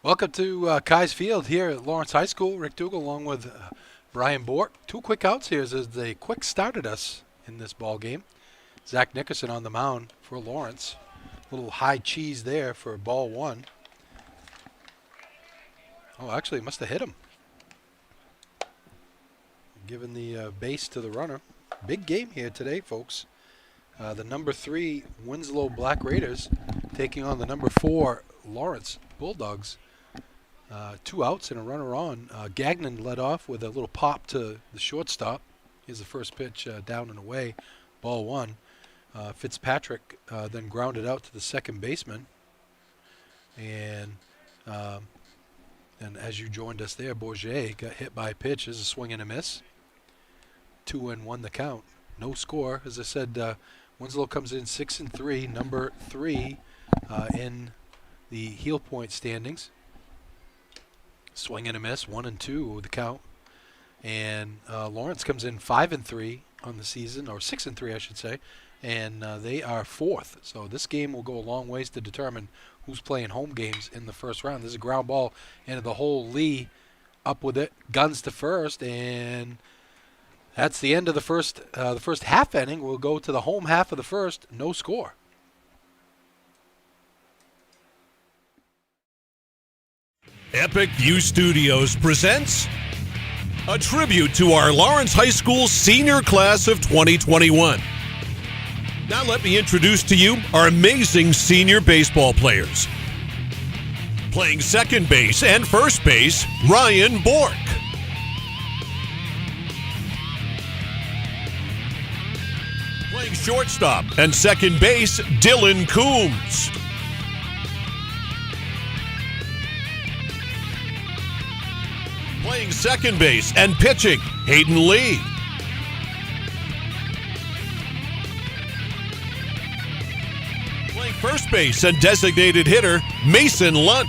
Welcome to Kai's Field here at Lawrence High School. Rick Dougal along with Brian Bork. Two quick outs here as they quick started us in this ball game. Zach Nickerson on the mound for Lawrence. A little high cheese there for ball one. Oh, actually, must have hit him. Giving the base to the runner. Big game here today, folks. The number 3 Winslow Black Raiders taking on the number 4 Lawrence Bulldogs. 2 outs and a runner on. Gagnon led off with a little pop to the shortstop. Here's the first pitch down and away, ball one. Fitzpatrick then grounded out to the second baseman. And as you joined us there, Bourget got hit by a pitch. This is a swing and a miss. 2-1 the count. No score. As I said, Winslow comes in 6-3, number 3 in the heel point standings. Swing and a miss, 1-2 the count. And Lawrence comes in 5-3 on the season, or 6-3 I should say, and they are 4th. So this game will go a long ways to determine who's playing home games in the first round. This is a ground ball into the hole. Lee up with it, guns to first, and that's the end of the first half inning. We'll go to the home half of the first, no score. Epic View Studios presents a tribute to our Lawrence High School senior class of 2021. Now let me introduce to you our amazing senior baseball players. Playing second base and first base, Ryan Bork. Playing shortstop and second base, Dylan Coombs. Playing second base and pitching, Hayden Lee. Playing first base and designated hitter, Mason Lunt.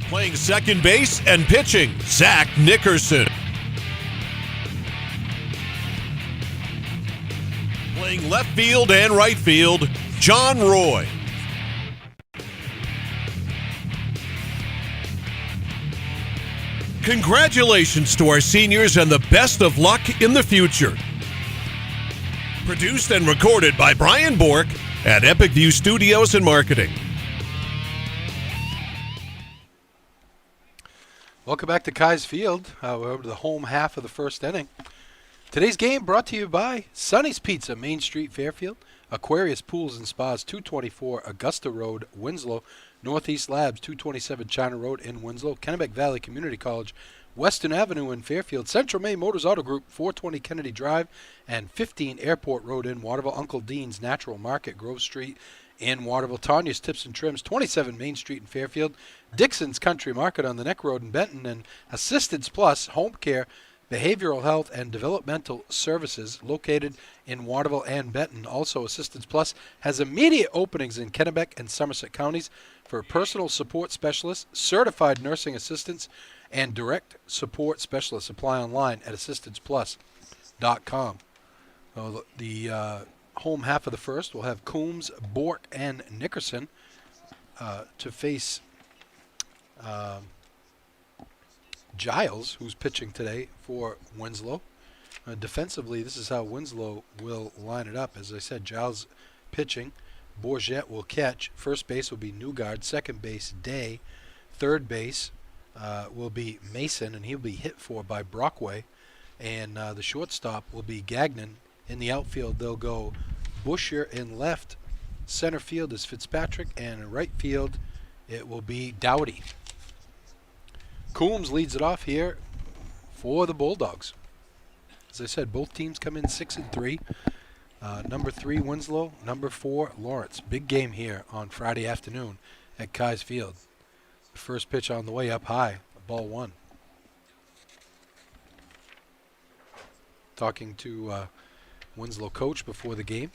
Playing second base and pitching, Zach Nickerson. Playing left field and right field, John Roy. Congratulations to our seniors and the best of luck in the future. Produced and recorded by Brian Bork at Epic View Studios and Marketing. Welcome back to Kai's Field. We're over to the home half of the first inning. Today's game brought to you by Sonny's Pizza, Main Street, Fairfield. Aquarius Pools and Spas, 224 Augusta Road, Winslow. Northeast Labs, 227 China Road in Winslow. Kennebec Valley Community College, Western Avenue in Fairfield. Central Maine Motors Auto Group, 420 Kennedy Drive and 15 Airport Road in Waterville. Uncle Dean's Natural Market, Grove Street in Waterville. Tanya's Tips and Trims, 27 Main Street in Fairfield. Dixon's Country Market on the Neck Road in Benton. And Assistance Plus Home Care, Behavioral Health and Developmental Services located in Waterville and Benton. Also, Assistance Plus has immediate openings in Kennebec and Somerset counties for personal support specialists, certified nursing assistants, and direct support specialists. Apply online at assistanceplus.com. So the home half of the first will have Coombs, Bork, and Nickerson to face Giles, who's pitching today for Winslow. Defensively, this is how Winslow will line it up. As I said, Giles pitching. Bourget will catch. First base will be Newgard. Second base, Day. Third base will be Mason, and he'll be hit for by Brockway. And the shortstop will be Gagnon. In the outfield, they'll go Busher in left. Center field is Fitzpatrick, and in right field, it will be Dowdy. Coombs leads it off here for the Bulldogs. As I said, both teams come in 6-3. Number 3 Winslow, number 4 Lawrence. Big game here on Friday afternoon at Kai's Field. The first pitch on the way up high, ball one. Talking to Winslow coach before the game,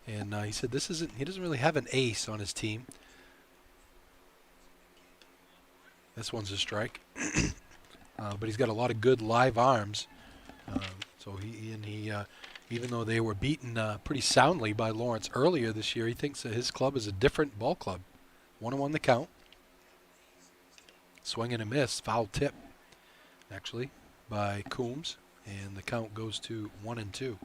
and he said he doesn't really have an ace on his team. This one's a strike, but he's got a lot of good live arms. So he Even though they were beaten pretty soundly by Lawrence earlier this year, he thinks that his club is a different ball club. 1-1 the count. Swing and a miss. Foul tip, actually, by Coombs. And the count goes to 1-2.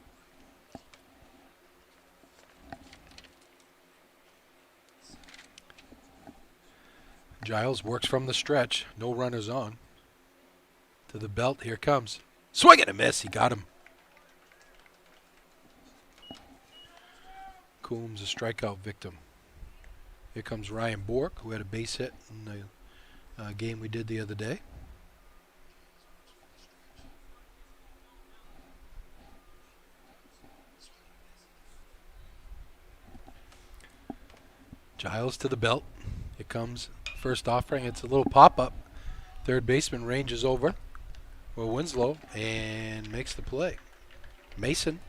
Giles works from the stretch. No runners on. To the belt. Here comes. Swing and a miss. He got him. Coombs a strikeout victim. Here comes Ryan Bork, who had a base hit in the game we did the other day. Giles to the belt. Here comes first offering. It's a little pop-up. Third baseman ranges over for Winslow and makes the play. Mason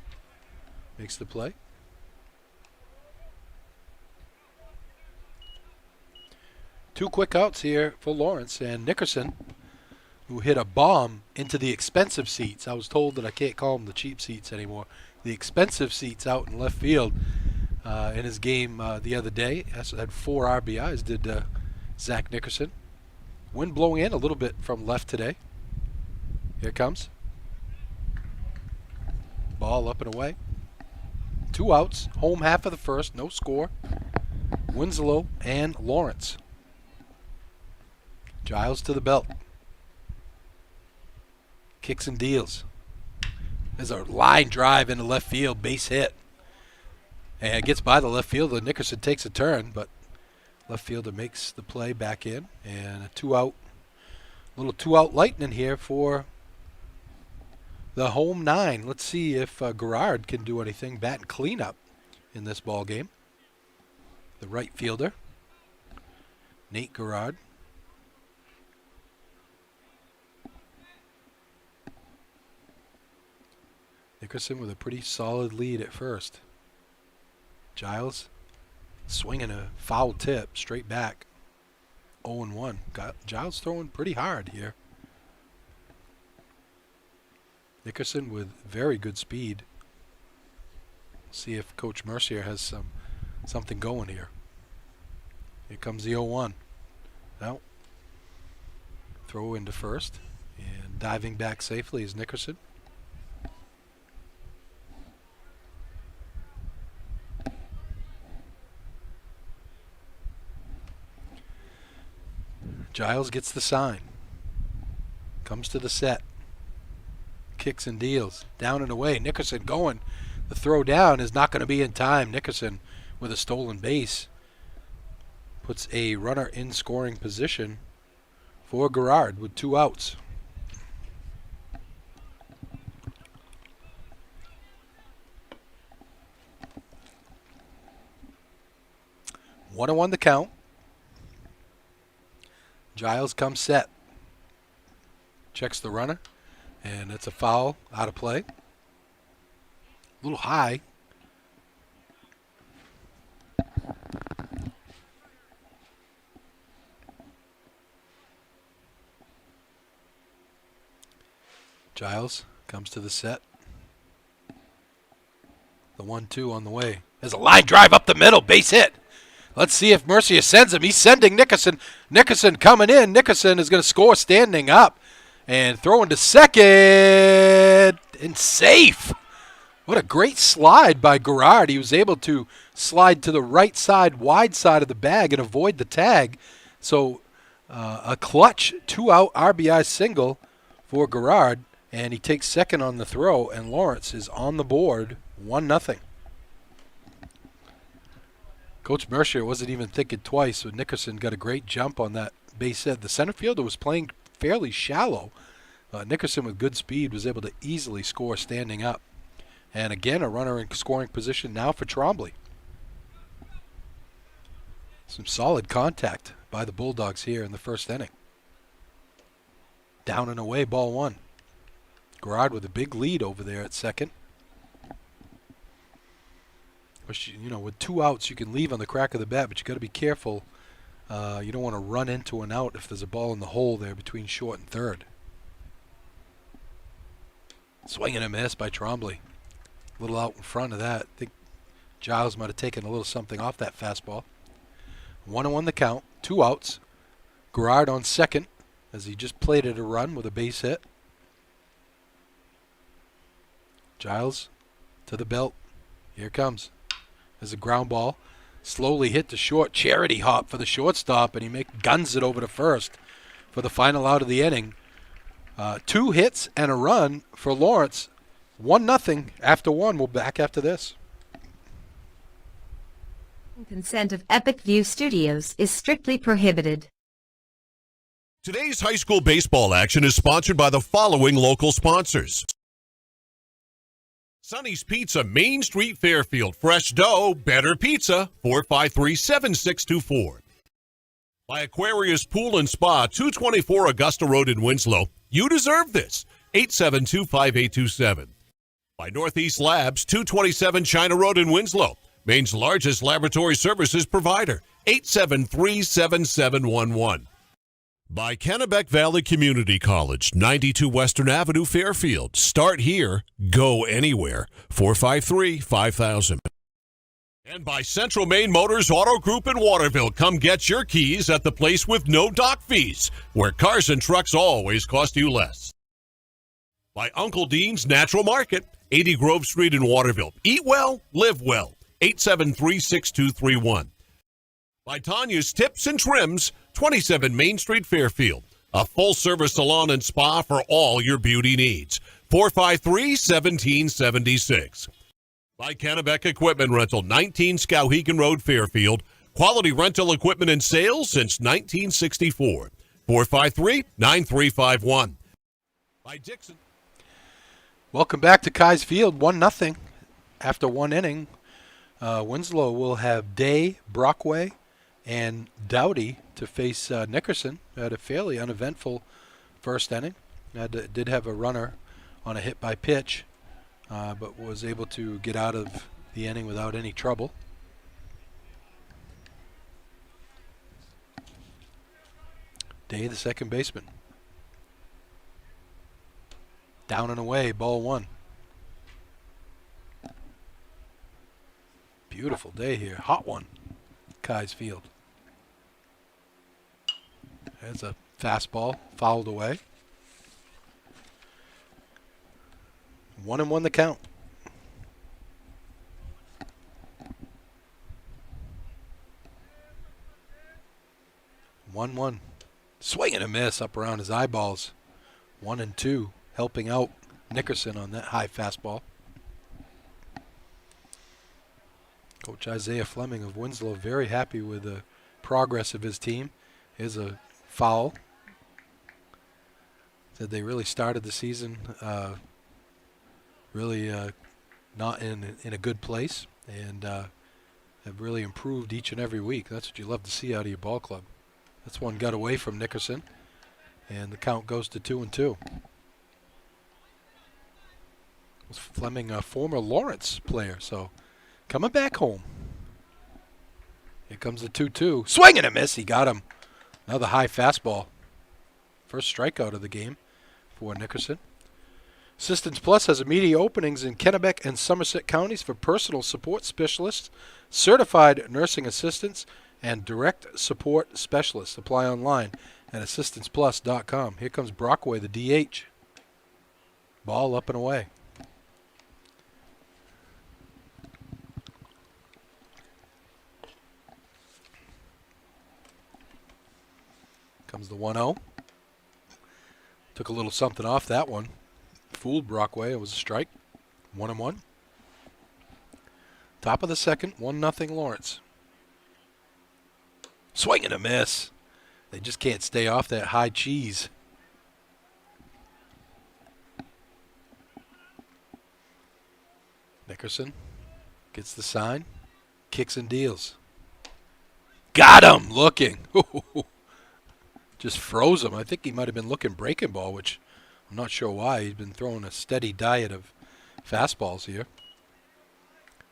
makes the play. Two quick outs here for Lawrence, and Nickerson, who hit a bomb into the expensive seats. I was told that I can't call them the cheap seats anymore. The expensive seats out in left field in his game the other day. Had 4 RBIs, did Zach Nickerson. Wind blowing in a little bit from left today. Here it comes. Ball up and away. 2 outs, home half of the first, no score. Winslow and Lawrence. Giles to the belt. Kicks and deals. There's a line drive into left field, base hit. And it gets by the left fielder. Nickerson takes a turn, but left fielder makes the play back in. And a 2-out, little 2-out lightning here for the home 9. Let's see if Gerard can do anything, bat and cleanup in this ball game. The right fielder, Nate Gerard. Nickerson with a pretty solid lead at first. Giles swinging a foul tip straight back. 0-1. Giles throwing pretty hard here. Nickerson with very good speed. See if Coach Mercier has something going here. Here comes the 0-1. Now, throw into first. And diving back safely is Nickerson. Giles gets the sign. Comes to the set. Kicks and deals. Down and away. Nickerson going. The throw down is not going to be in time. Nickerson with a stolen base puts a runner in scoring position for Gerard with 2 outs. One and 1 the count. Giles comes set. Checks the runner. And it's a foul out of play. A little high. Giles comes to the set. The 1-2 on the way. There's a line drive up the middle. Base hit. Let's see if Mercier sends him. He's sending Nickerson. Nickerson coming in. Nickerson is going to score standing up. And throwing to second. And safe. What a great slide by Gerard. He was able to slide to the right side, wide side of the bag and avoid the tag. So a clutch 2-out RBI single for Gerard. And he takes second on the throw. And Lawrence is on the board 1-0. Coach Mercier wasn't even thinking twice, so Nickerson got a great jump on that base hit. The center fielder was playing fairly shallow. Nickerson with good speed was able to easily score standing up. And again, a runner in scoring position now for Trombley. Some solid contact by the Bulldogs here in the first inning. Down and away, ball 1. Gerard with a big lead over there at second. You know, with 2 outs, you can leave on the crack of the bat, but you got to be careful. You don't want to run into an out if there's a ball in the hole there between short and third. Swing and a miss by Trombley. A little out in front of that. I think Giles might have taken a little something off that fastball. 1-1 the count. 2 outs. Garrard on second as he just plated a run with a base hit. Giles to the belt. Here it comes. There's a ground ball. Slowly hit to short. Charity hop for the shortstop, and he guns it over to first for the final out of the inning. 2 hits and a run for Lawrence. 1-0 after 1. We'll back after this. Consent of Epic View Studios is strictly prohibited. Today's high school baseball action is sponsored by the following local sponsors. Sonny's Pizza, Main Street, Fairfield. Fresh dough, better pizza, 453-7624. By Aquarius Pool and Spa, 224 Augusta Road in Winslow. You deserve this, 872-5827. By Northeast Labs, 227 China Road in Winslow. Maine's largest laboratory services provider, 873-7711. By Kennebec Valley Community College, 92 Western Avenue, Fairfield. Start here, go anywhere. 453-5000. And by Central Maine Motors Auto Group in Waterville. Come get your keys at the place with no dock fees, where cars and trucks always cost you less. By Uncle Dean's Natural Market, 80 Grove Street in Waterville. Eat well, live well. 873-6231. By Tanya's Tips and Trims, 27 Main Street, Fairfield. A full-service salon and spa for all your beauty needs. 453-1776. By Kennebec Equipment Rental, 19 Skowhegan Road, Fairfield. Quality rental equipment and sales since 1964. 453-9351. By Dixon. Welcome back to Kai's Field. 1-0 after 1 inning. Winslow will have Day, Brockway, and Dowdy to face Nickerson. Had a fairly uneventful first inning. Did have a runner on a hit by pitch, but was able to get out of the inning without any trouble. Day, the second baseman. Down and away, ball 1. Beautiful day here. Hot one. Kai's Field. There's a fastball fouled away. 1-1 the count. 1-1. Swing and a miss up around his eyeballs. 1-2. Helping out Nickerson on that high fastball. Coach Isaiah Fleming of Winslow very happy with the progress of his team. Here's a foul. Said they really started the season not in a good place, and have really improved each and every week. That's what you love to see out of your ball club. That's one got away from Nickerson, and the count goes to 2-2. Was Fleming a former Lawrence player, so coming back home. Here comes the 2-2. Swing and a miss. He got him. Another high fastball. First strikeout of the game for Nickerson. Assistance Plus has immediate openings in Kennebec and Somerset counties for personal support specialists, certified nursing assistants, and direct support specialists. Apply online at assistanceplus.com. Here comes Brockway, the DH. Ball up and away. Comes the 1-0. Took a little something off that one. Fooled Brockway. It was a strike. 1-1. Top of the second. 1-0 Lawrence. Swing and a miss. They just can't stay off that high cheese. Nickerson gets the sign. Kicks and deals. Got him looking. Just froze him. I think he might have been looking breaking ball, which I'm not sure why. He's been throwing a steady diet of fastballs here.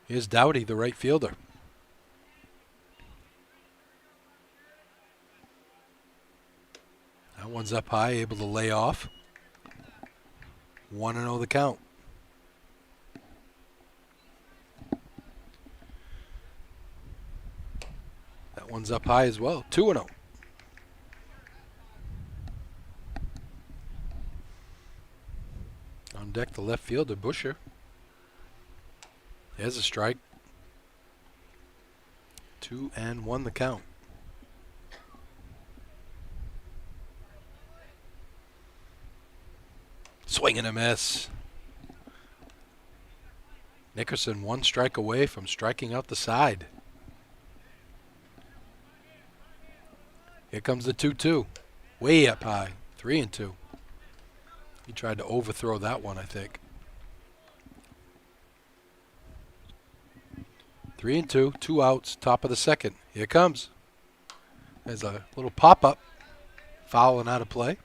Here's Dowdy, the right fielder. That one's up high, able to lay off. 1-0 the count. one's up high as well. 2-0. On deck, the left fielder, Busher. There's a strike. 2-1 the count. Swing and a miss. Nickerson 1 strike away from striking out the side. Here comes the 2-2. Way up high. 3-2. He tried to overthrow that one, I think. 3-2. 2 outs. Top of the second. Here it comes. There's a little pop-up. Foul and out of play.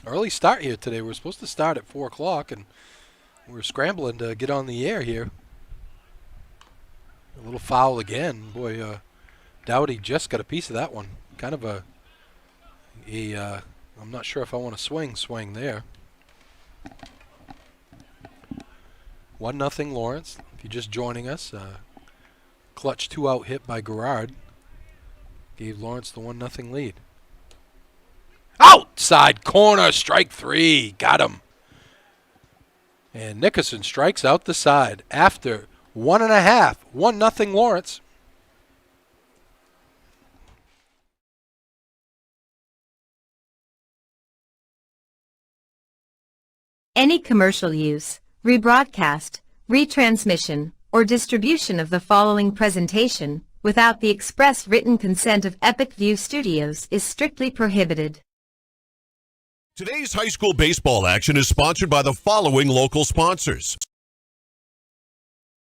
Early start here today. We're supposed to start at 4 o'clock, and we're scrambling to get on the air here. A little foul again. Boy, Dowdy just got a piece of that one. Kind of I'm not sure if I want to swing there. 1-0 Lawrence. If you're just joining us, clutch 2-out hit by Garrard gave Lawrence the 1-0 lead. Outside corner, strike 3. Got him. And Nickerson strikes out the side after 1.5. 1-0 Lawrence. Any commercial use, rebroadcast, retransmission, or distribution of the following presentation without the express written consent of Epic View Studios is strictly prohibited. Today's high school baseball action is sponsored by the following local sponsors.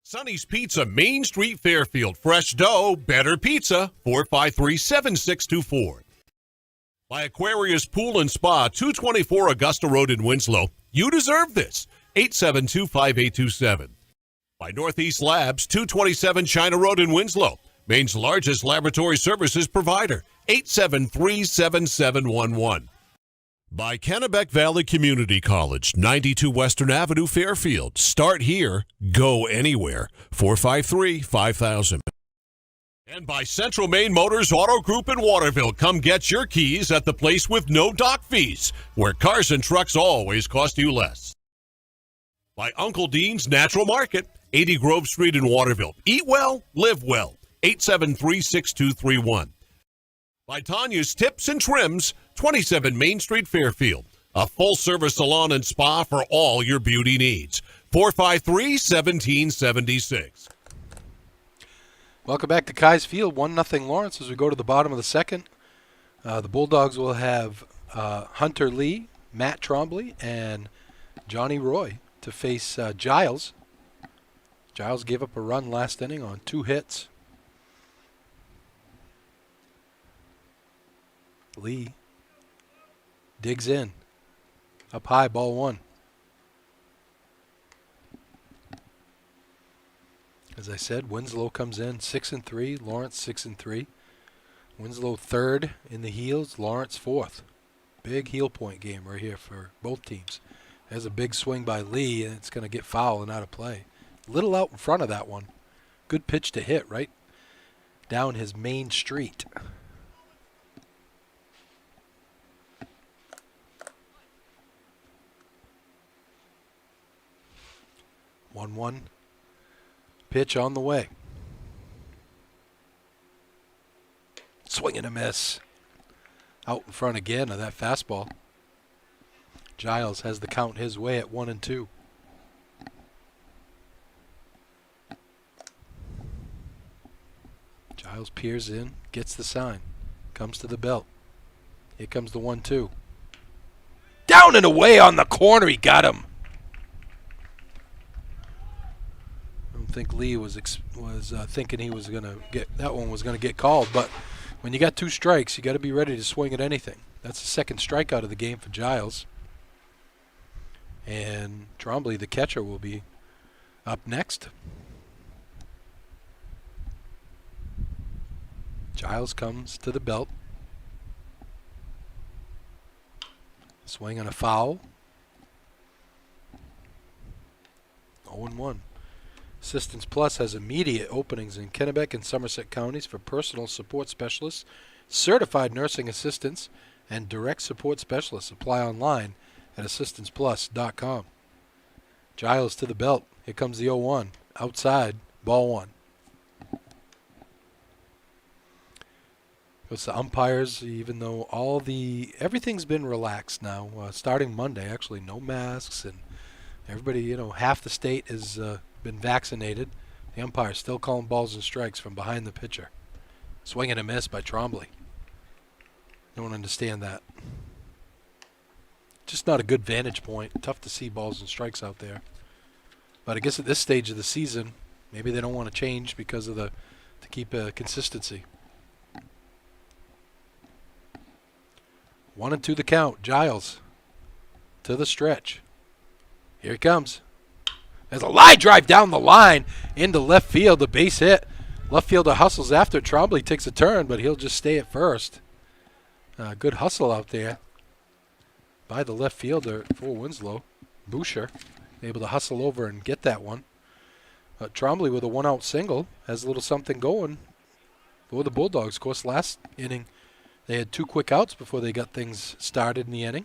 Sonny's Pizza, Main Street, Fairfield. Fresh dough, better pizza, 453-7624. By Aquarius Pool and Spa, 224 Augusta Road in Winslow. You deserve this, 872-5827. By Northeast Labs, 227 China Road in Winslow. Maine's largest laboratory services provider, 873-7711. By Kennebec Valley Community College, 92 Western Avenue, Fairfield. Start here, go anywhere. 453-5000. And by Central Maine Motors Auto Group in Waterville. Come get your keys at the place with no dock fees, where cars and trucks always cost you less. By Uncle Dean's Natural Market, 80 Grove Street in Waterville. Eat well, live well. 873-6231. By Tanya's Tips and Trims, 27 Main Street, Fairfield. A full-service salon and spa for all your beauty needs. 453-1776. Welcome back to Kai's Field. 1-0 Lawrence as we go to the bottom of the second. The Bulldogs will have Hunter Lee, Matt Trombley, and Johnny Roy to face Giles. Giles gave up a run last inning on 2 hits. Lee digs in. Up high, ball 1. As I said, Winslow comes in 6-3, Lawrence 6-3. Winslow 3rd in the heels, Lawrence 4th. Big heel point game right here for both teams. There's a big swing by Lee, and it's going to get foul and out of play. Little out in front of that one. Good pitch to hit right down his main street. 1-1 pitch on the way. Swing and a miss. Out in front again of that fastball. Giles has the count his way at 1-2. Giles peers in, gets the sign, comes to the belt. Here comes the 1-2. Down and away on the corner, he got him. I don't think Lee was thinking he was going to get that one was going to get called, but when you got 2 strikes, you got to be ready to swing at anything. That's the second strikeout of the game for Giles. And Trombley, the catcher, will be up next. Giles comes to the belt. Swing on a foul. 0-1. Assistance Plus has immediate openings in Kennebec and Somerset counties for personal support specialists, certified nursing assistants, and direct support specialists. Apply online at assistanceplus.com. Giles to the belt. Here comes the 0-1. Outside, ball one. Goes to umpires, even though everything's been relaxed now. Starting Monday, actually, no masks, and everybody, half the state has been vaccinated. The umpire's still calling balls and strikes from behind the pitcher. Swing and a miss by Trombley. Don't understand that. Just not a good vantage point. Tough to see balls and strikes out there. But I guess at this stage of the season, maybe they don't want to change because of to keep consistency. 1-2 the count. Giles to the stretch. Here he comes. There's a line drive down the line into left field. The base hit. Left fielder hustles after. Trombley takes a turn, but he'll just stay at first. Good hustle out there by the left fielder for Winslow. Boucher able to hustle over and get that one. Trombley with a one-out single has a little something going for the Bulldogs. Of course, last inning they had 2 quick outs before they got things started in the inning.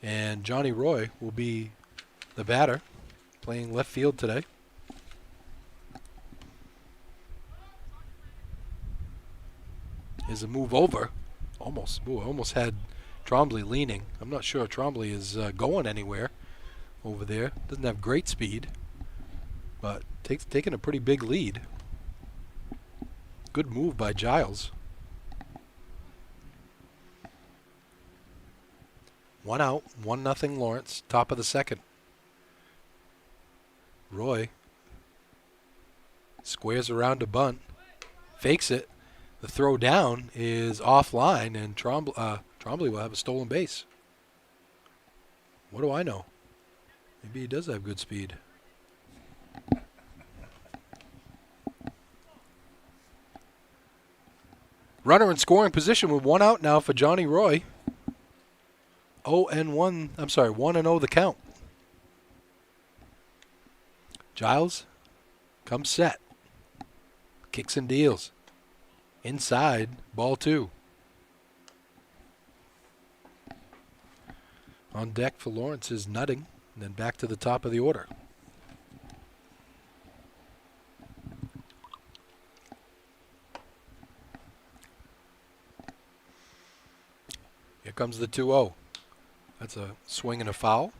And Johnny Roy will be the batter, playing left field today. Is a move over. Almost had Trombley leaning. I'm not sure Trombley is going anywhere over there. Doesn't have great speed, but taking a pretty big lead. Good move by Giles. 1 out, 1-0 Lawrence, top of the second. Roy squares around a bunt, fakes it. The throw down is offline, and Trombley will have a stolen base. What do I know? Maybe he does have good speed. Runner in scoring position with 1 out now for Johnny Roy. 1-0 the count. Giles comes set. Kicks and deals. Inside, ball 2. On deck for Lawrence is Nutting, and then back to the top of the order. Here comes the 2-0. That's a swing and a foul.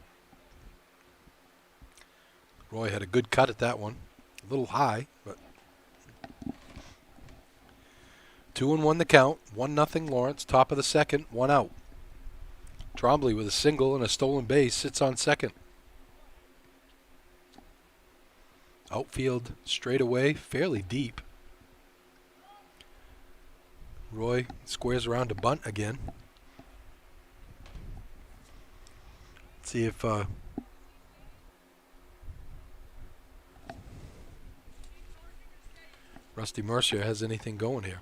Roy had a good cut at that one. A little high, but 2-1 the count. 1-0 Lawrence. Top of the second. 1 out. Trombley with a single and a stolen base sits on second. Outfield straight away, fairly deep. Roy squares around to bunt again. Let's see if Rusty Mercier has anything going here.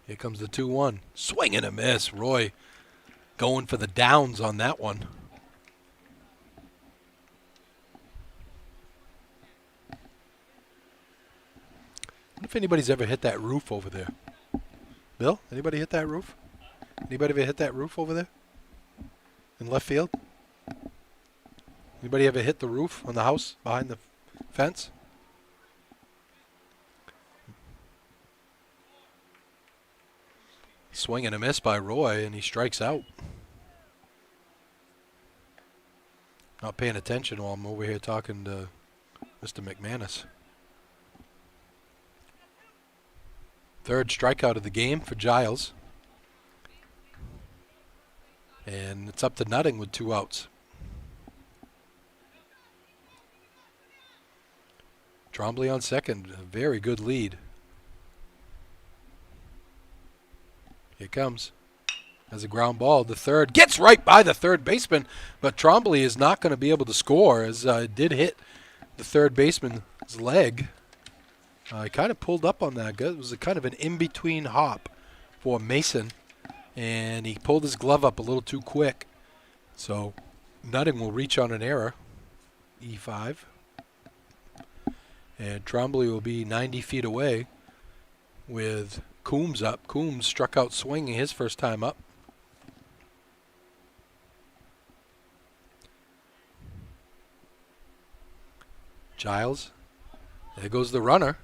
Here comes the 2-1. Swing and a miss. Roy going for the downs on that one. I wonder if anybody's ever hit that roof over there. Bill, anybody hit that roof? Anybody ever hit that roof over there? In left field? Anybody ever hit the roof on the house behind the fence? Swing and a miss by Roy, and he strikes out. Not paying attention while I'm over here talking to Mr. McManus. Third strikeout of the game for Giles. And it's up to Nutting with 2 outs. Trombley on second. A very good lead. Here comes. As a ground ball, the third gets right by the third baseman, but Trombley is not going to be able to score as it did hit the third baseman's leg. He kind of pulled up on that. It was a kind of an in-between hop for Mason, and he pulled his glove up a little too quick. So Nutting will reach on an error, E5. And Trombley will be 90 feet away with Coombs up. Coombs struck out swinging his first time up. Giles. There goes the runner.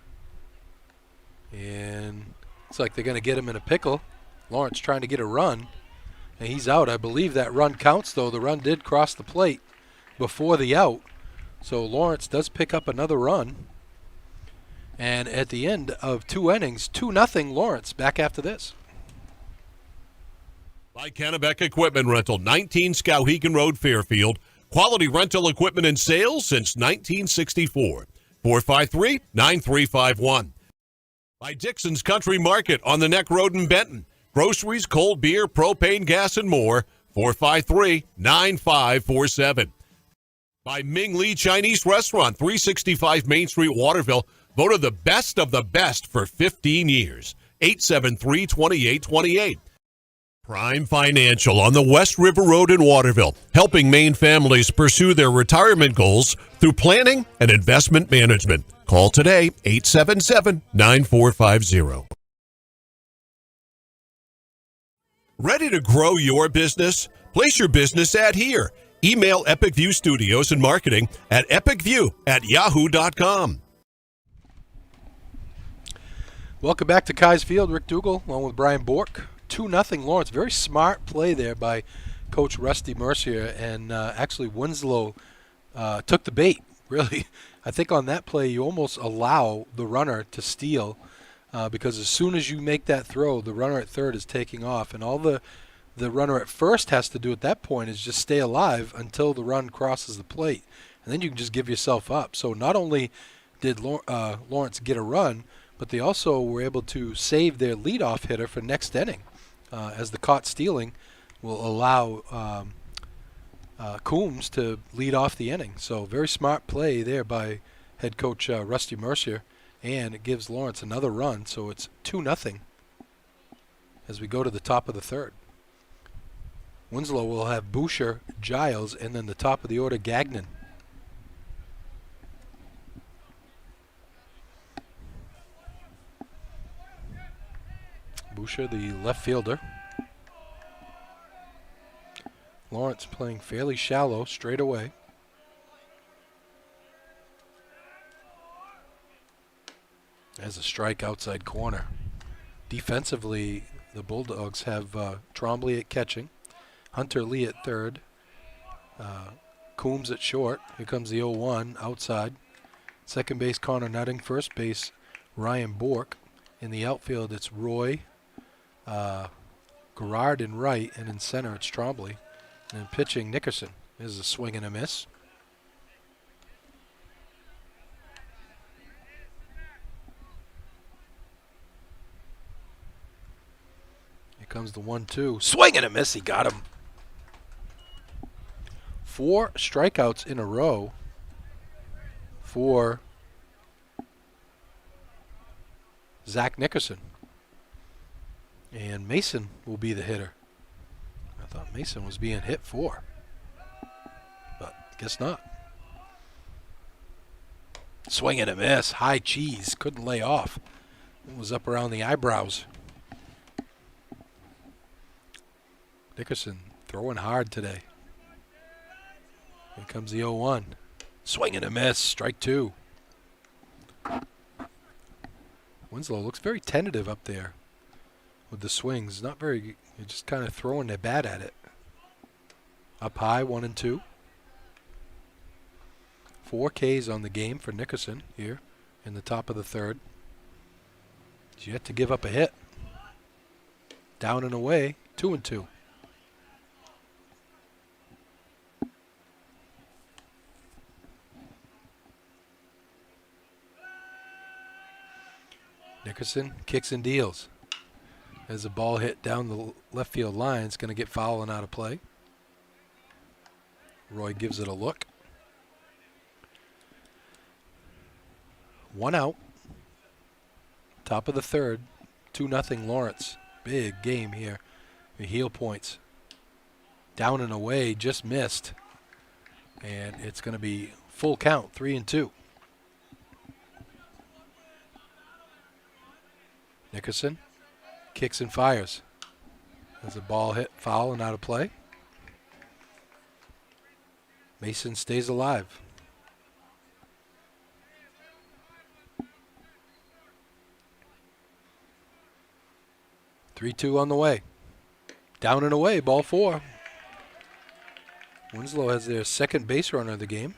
And looks like they're going to get him in a pickle. Lawrence trying to get a run. And he's out. I believe that run counts, though. The run did cross the plate before the out. So Lawrence does pick up another run. And at the end of 2 innings, 2-0 Lawrence. Back after this. By Kennebec Equipment Rental, 19 Skowhegan Road, Fairfield. Quality rental equipment and sales since 1964. 453-9351. By Dixon's Country Market on the Neck Road in Benton. Groceries, cold beer, propane, gas, and more. 453-9547. By Ming Lee Chinese Restaurant, 365 Main Street, Waterville. Voted the best of the best for 15 years. 873-2828. Prime Financial on the West River Road in Waterville, helping Maine families pursue their retirement goals through planning and investment management. Call today, 877-9450. Ready to grow your business? Place your business ad here. Email Epic View Studios and Marketing at epicview@yahoo.com. Welcome back to Kai's Field. Rick Dougal along with Brian Bork. 2-0 Lawrence. Very smart play there by Coach Rusty Mercier. And actually Winslow took the bait, really. I think on that play you almost allow the runner to steal because as soon as you make that throw, the runner at third is taking off. And all the runner at first has to do at that point is just stay alive until the run crosses the plate. And then you can just give yourself up. So not only did Lawrence get a run, but they also were able to save their leadoff hitter for next inning, as the caught stealing will allow Coombs to lead off the inning. So very smart play there by head coach Rusty Mercier, and it gives Lawrence another run. So it's 2-0 as we go to the top of the third. Winslow will have Boucher, Giles, and then the top of the order, Gagnon. Boucher, the left fielder. Lawrence playing fairly shallow, straight away. As a strike outside corner. Defensively, the Bulldogs have Trombley at catching, Hunter Lee at third, Coombs at short. Here comes the 0-1 outside. Second base, Connor Nutting. First base, Ryan Bork. In the outfield, it's Roy, Garrard in right, and in center it's Trombley. And in pitching, Nickerson. This is a swing and a miss. Here comes the 1-2. Swing and a miss. He got him. 4 strikeouts in a row for Zach Nickerson. And Mason will be the hitter. I thought Mason was being hit for, but guess not. Swing and a miss. High cheese. Couldn't lay off. It was up around the eyebrows. Nickerson throwing hard today. Here comes the 0-1. Swing and a miss. Strike 2. Winslow looks very tentative up there with the swings. Not very, just kind of throwing their bat at it. Up high, 1-2. 4 Ks on the game for Nickerson here in the top of the third. He's yet to give up a hit. Down and away, 2-2. Nickerson kicks and deals. As the ball hit down the left field line, it's going to get foul and out of play. Roy gives it a look. 1 out. Top of the third. 2-0 Lawrence. Big game here. The heel points. Down and away, just missed. And it's going to be full count, 3-2. Nickerson kicks and fires. As the ball hit foul and out of play. Mason stays alive. Three-two on the way. Down and away, ball 4. Winslow has their second base runner of the game.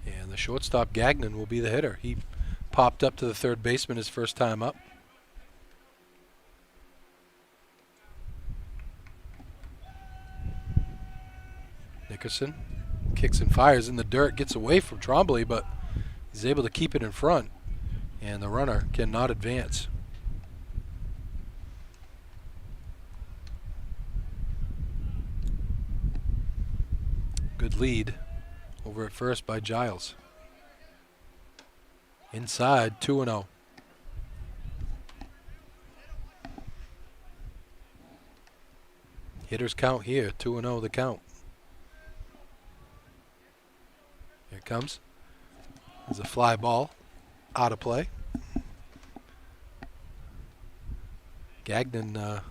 And the shortstop, Gagnon, will be the hitter. He popped up to the third baseman his first time up. Nickerson kicks and fires in the dirt, gets away from Trombley, but he's able to keep it in front, and the runner cannot advance. Good lead over at first by Giles. Inside, 2-0. Hitters count here, 2-0 the count. Here it comes. There's a fly ball out of play. Gagnon a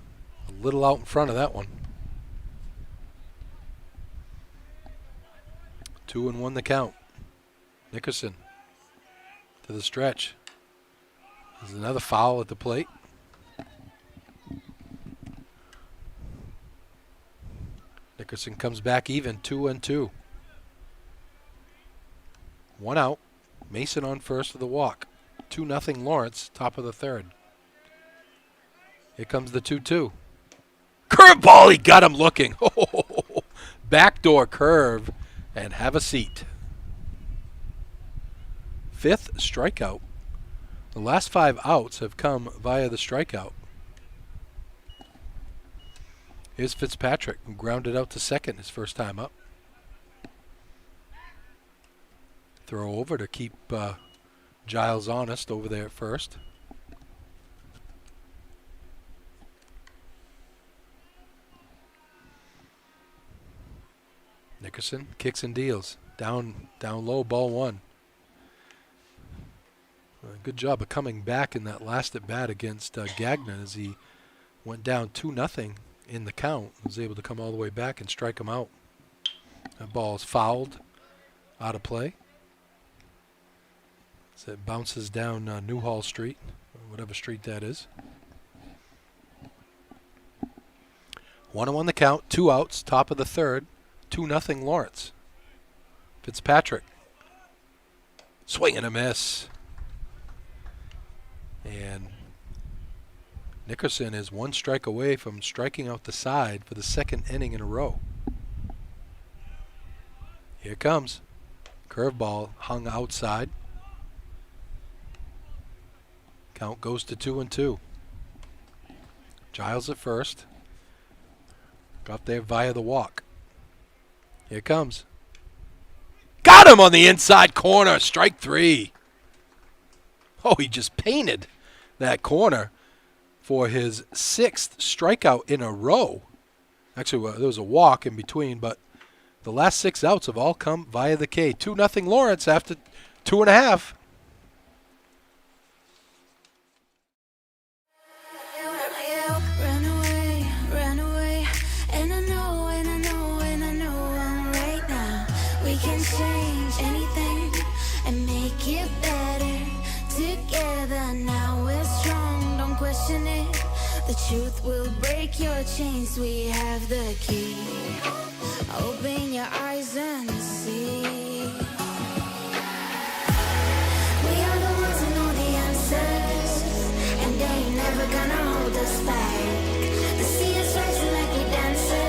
little out in front of that one. 2-1 the count. Nickerson to the stretch. There's another foul at the plate. Nickerson comes back even, 2-2. 1 out. Mason on first with the walk. 2-0 Lawrence, top of the third. Here comes the 2-2. Curveball, he got him looking. Backdoor curve, and have a seat. 5th strikeout. The last 5 outs have come via the strikeout. Here's Fitzpatrick, who grounded out to second his first time up. Throw over to keep Giles honest over there at first. Nickerson kicks and deals. Down low, ball 1. Good job of coming back in that last at bat against Gagnon as he went down 2-0 in the count. Was able to come all the way back and strike him out. That ball is fouled, out of play. So it bounces down Newhall Street, or whatever street that is. 1-1 the count, 2 outs, top of the third, 2-0 Lawrence. Fitzpatrick. Swing and a miss. And Nickerson is 1 strike away from striking out the side for the 2nd inning in a row. Here it comes. Curveball hung outside. Count goes to 2-2. Giles at first. Got there via the walk. Here it comes. Got him on the inside corner. Strike 3. Oh, he just painted that corner for his 6th strikeout in a row. Actually, there was a walk in between, but the last 6 outs have all come via the K. 2-0 Lawrence after 2.5. Change anything and make it better together. Now we're strong, don't question it. The truth will break your chains. We have the key. Open your eyes and see. We are the ones who know the answers, and they ain't never gonna hold us back. The sea is rising like we dancers.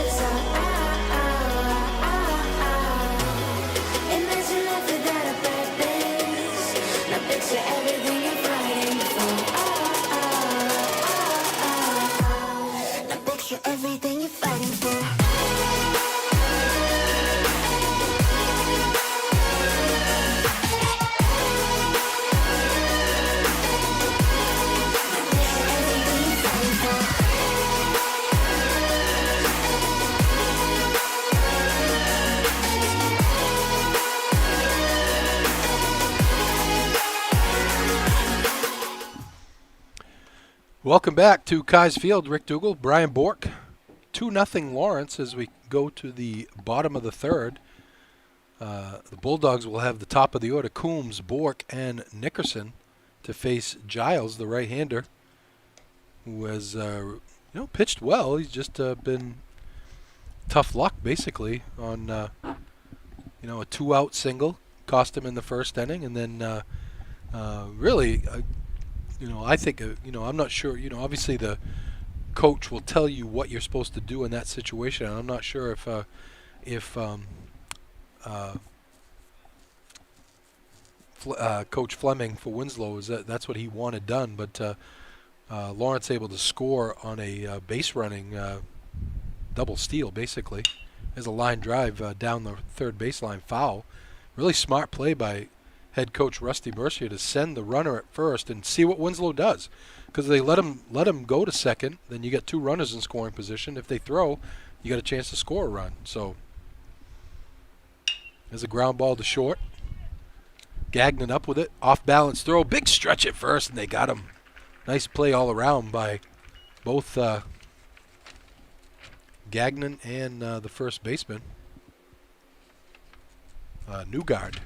Picture everything you're fighting for. Now picture everything you're fighting for. Welcome back to Kai's Field. Rick Dougal, Brian Bork. 2-0 Lawrence as we go to the bottom of the third. The Bulldogs will have the top of the order, Coombs, Bork, and Nickerson, to face Giles, the right-hander, who has pitched well. He's just been tough luck, basically, on a 2-out single. Cost him in the first inning, and then I think, I'm not sure. Obviously the coach will tell you what you're supposed to do in that situation. And I'm not sure if Coach Fleming for Winslow that's what he wanted done. But Lawrence able to score on a base running double steal, basically, as a line drive down the third baseline foul. Really smart play by head coach Rusty Mercier to send the runner at first and see what Winslow does, because they let him go to second. Then you got two runners in scoring position. If they throw, you got a chance to score a run. So there's a ground ball to short. Gagnon up with it, off balance throw, big stretch at first, and they got him. Nice play all around by both Gagnon and the first baseman, Newgard.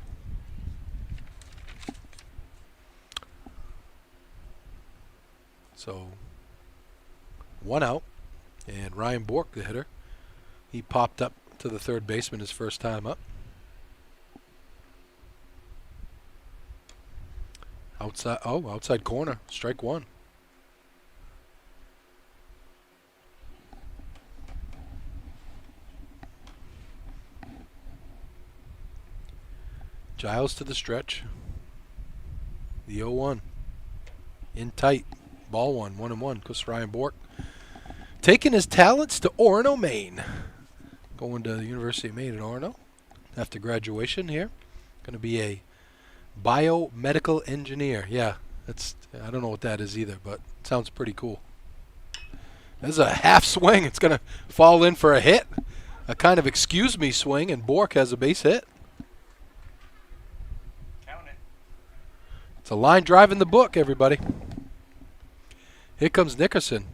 So 1 out, and Ryan Bork, the hitter, he popped up to the third baseman his first time up. Outside corner, strike one. Giles to the stretch. The 0-1. In tight. Ball one, 1-1, because Ryan Bork taking his talents to Orono, Maine. Going to the University of Maine at Orono after graduation here. Going to be a biomedical engineer. Yeah, I don't know what that is either, but it sounds pretty cool. There's a half swing. It's going to fall in for a hit. A kind of excuse me swing, and Bork has a base hit. Count it. It's a line drive in the book, everybody. Here comes Nickerson.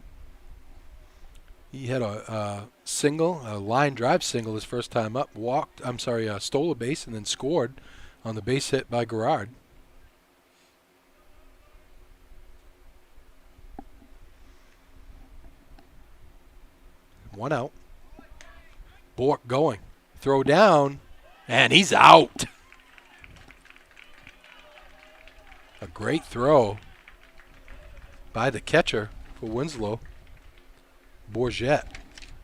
He had a line drive single his first time up. Stole a base and then scored on the base hit by Garrard. One out. Bork going. Throw down, and he's out. A great throw by the catcher for Winslow. Bourget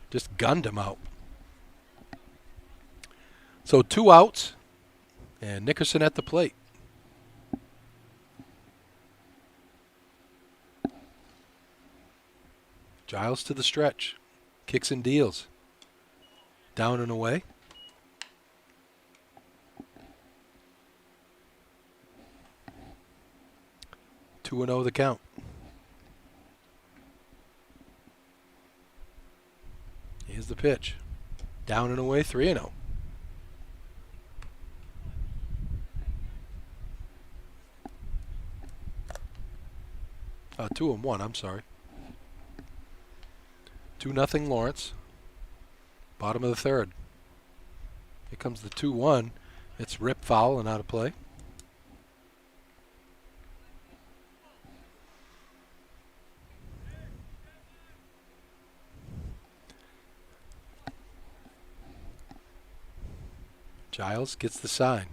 just gunned him out. So 2 outs, and Nickerson at the plate. Giles to the stretch. Kicks and deals. Down and away. Two 2-0 the count. Here's the pitch. Down and away, 3-0. Two and one, I'm sorry. 2-0 Lawrence. Bottom of the third. Here comes the 2-1. It's rip foul and out of play. Giles gets the sign.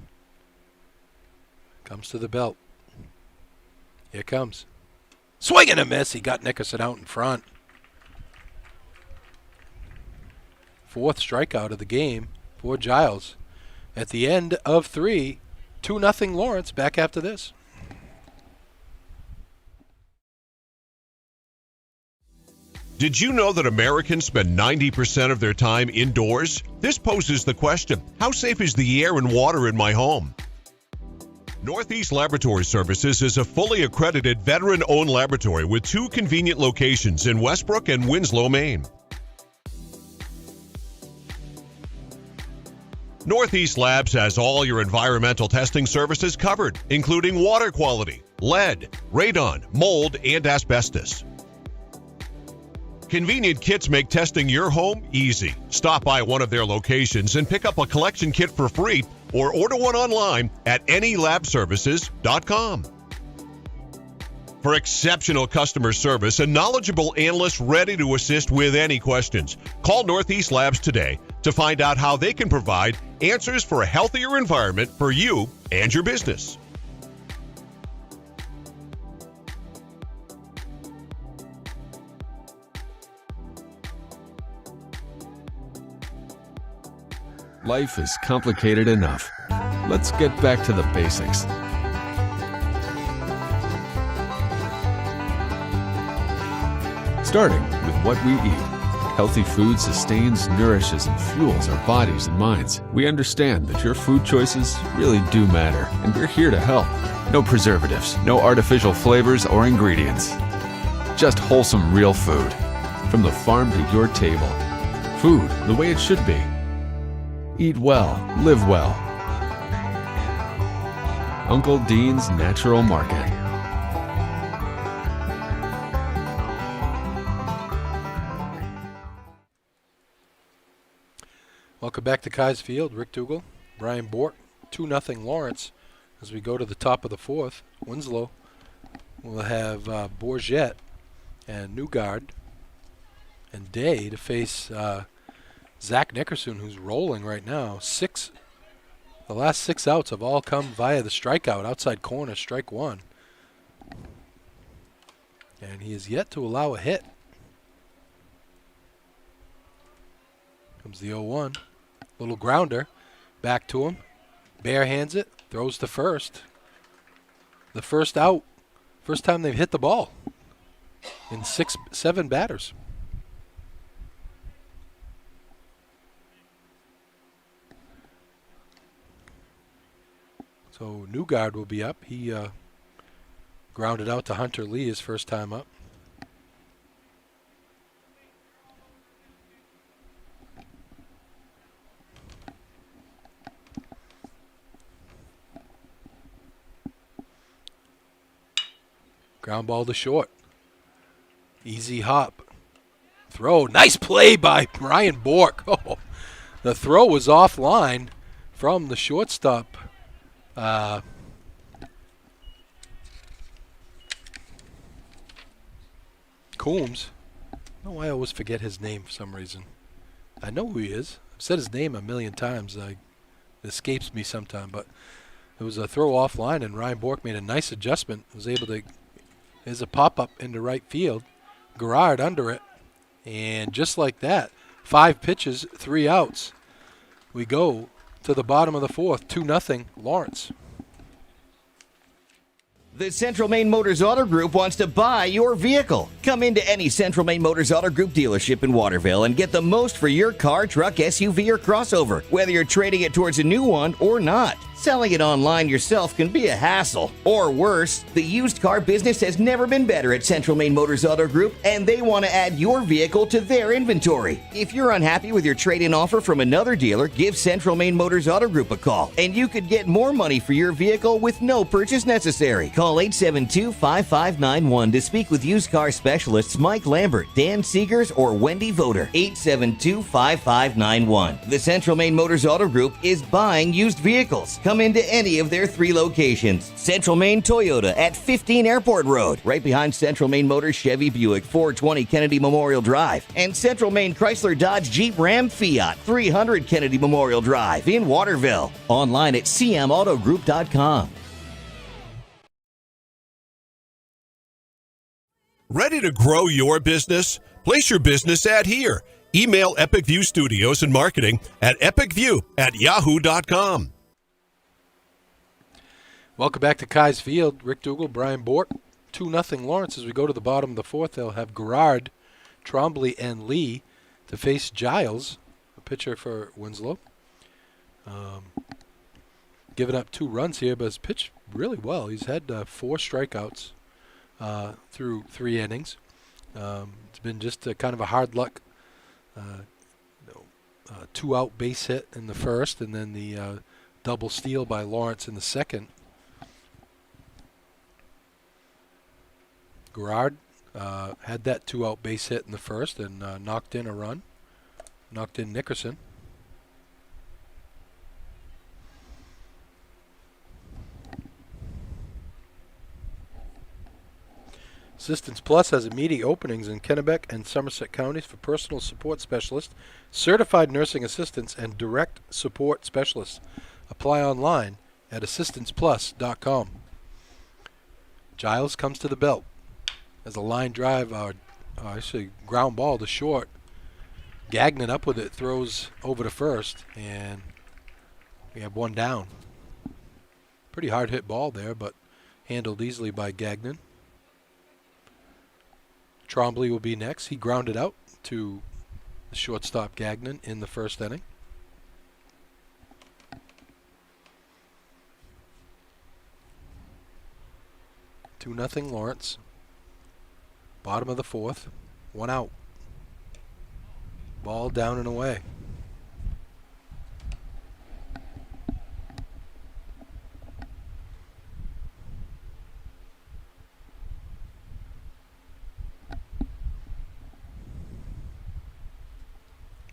Comes to the belt. Here comes. Swing and a miss. He got Nickerson out in front. 4th strikeout of the game for Giles. At the end of 3, 2-0 Lawrence. Back after this. Did you know that Americans spend 90% of their time indoors? This poses the question, how safe is the air and water in my home? Northeast Laboratory Services is a fully accredited veteran-owned laboratory with 2 convenient locations in Westbrook and Winslow, Maine. Northeast Labs has all your environmental testing services covered, including water quality, lead, radon, mold, and asbestos. Convenient kits make testing your home easy. Stop by one of their locations and pick up a collection kit for free or order one online at anylabservices.com. For exceptional customer service and knowledgeable analysts ready to assist with any questions, call Northeast Labs today to find out how they can provide answers for a healthier environment for you and your business. Life is complicated enough. Let's get back to the basics. Starting with what we eat. Healthy food sustains, nourishes, and fuels our bodies and minds. We understand that your food choices really do matter, and we're here to help. No preservatives, no artificial flavors or ingredients. Just wholesome, real food. From the farm to your table. Food the way it should be. Eat well, live well. Uncle Dean's Natural Market. Welcome back to Kai's Field. Rick Dougal, Brian Bork, 2-0 Lawrence. As we go to the top of the fourth, Winslow will have Bourget and Newgard and Day to face Zach Nickerson, who's rolling right now. The last 6 outs have all come via the strikeout, outside corner, strike one. And he is yet to allow a hit. Comes the 0-1. Little grounder. Back to him. Bare hands it. Throws to first. The first out. First time they've hit the ball in 7 batters. So Newgard will be up. He grounded out to Hunter Lee his first time up. Ground ball to short. Easy hop. Throw. Nice play by Brian Bork. Oh, the throw was offline from the shortstop. Coombs. I don't know why I always forget his name for some reason. I know who he is. I've said his name a million times. It escapes me sometime, but it was a throw offline, and Ryan Bork made a nice adjustment. Was able to. There's a pop-up into right field. Garrard under it, and just like that, 5 pitches, 3 outs. We go to the bottom of the fourth, 2-0 Lawrence. The Central Maine Motors Auto Group wants to buy your vehicle. Come into any Central Maine Motors Auto Group dealership in Waterville and get the most for your car, truck, SUV, or crossover, whether you're trading it towards a new one or not. Selling it online yourself can be a hassle. Or worse, the used car business has never been better at Central Maine Motors Auto Group, and they want to add your vehicle to their inventory. If you're unhappy with your trade-in offer from another dealer, give Central Maine Motors Auto Group a call, and you could get more money for your vehicle with no purchase necessary. Call 872-5591 to speak with used car specialists Mike Lambert, Dan Seegers, or Wendy Voter. 872-5591. The Central Maine Motors Auto Group is buying used vehicles. Come into any of their 3 locations. Central Maine Toyota at 15 Airport Road, right behind Central Maine Motors Chevy Buick, 420 Kennedy Memorial Drive, and Central Maine Chrysler Dodge Jeep Ram Fiat, 300 Kennedy Memorial Drive in Waterville. Online at cmautogroup.com. Ready to grow your business? Place your business ad here. Email Epic View Studios and Marketing at epicview@yahoo.com. Welcome back to Kai's Field. Rick Dougal, Brian Bork, 2-0 Lawrence. As we go to the bottom of the fourth, they'll have Garrard, Trombley, and Lee to face Giles, a pitcher for Winslow. Giving up 2 runs here, but has pitched really well. He's had 4 strikeouts through 3 innings. It's been just a kind of a hard luck 2-out base hit in the first, and then the double steal by Lawrence in the second. Garrard Had that 2-out base hit in the first and knocked in a run. Knocked in Nickerson. Assistance Plus has immediate openings in Kennebec and Somerset counties for personal support specialists, certified nursing assistants, and direct support specialists. Apply online at assistanceplus.com. Giles comes to the belt as a line drive, actually ground ball to short. Gagnon up with it, throws over to first, and we have one down. Pretty hard hit ball there, but handled easily by Gagnon. Trombley will be next. He grounded out to the shortstop Gagnon in the first inning. Two nothing Lawrence. Bottom of the fourth. One out. Ball down and away.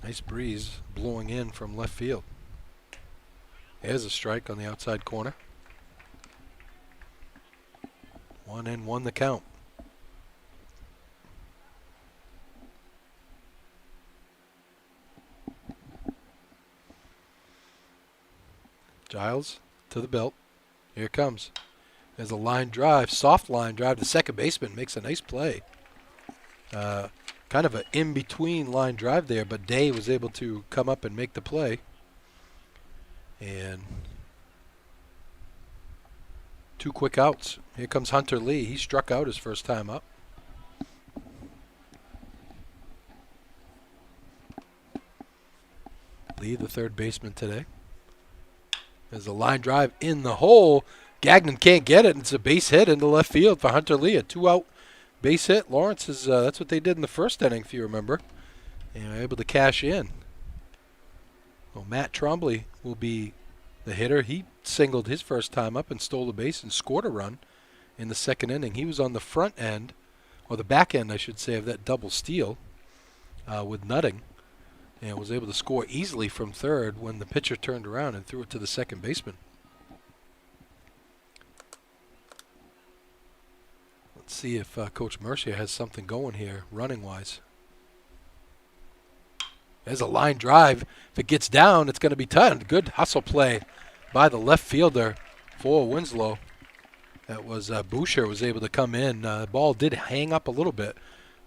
Nice breeze blowing in from left field. There's a strike on the outside corner. 1-1 the count. Giles to the belt. Here it comes. There's a line drive, soft line drive. The second baseman makes a nice play. Kind of an in-between line drive there, but Day was able to come up and make the play. And 2 quick outs. Here comes Hunter Lee. He struck out his first time up. Lee, the third baseman today. There's a line drive in the hole. Gagnon can't get it. It's a base hit into left field for Hunter Lee. A 2-out base hit. Lawrence is that's what they did in the first inning, if you remember. And able to cash in. Well, Matt Trombley will be the hitter. He singled his first time up and stole a base and scored a run in the second inning. He was on the front end, or the back end, I should say, of that double steal with Nutting, and was able to score easily from third when the pitcher turned around and threw it to the second baseman. Let's see if Coach Mercier has something going here running-wise. There's a line drive. If it gets down, it's going to be tight. Good hustle play by the left fielder for Winslow. That was Boucher was able to come in. The ball did hang up a little bit,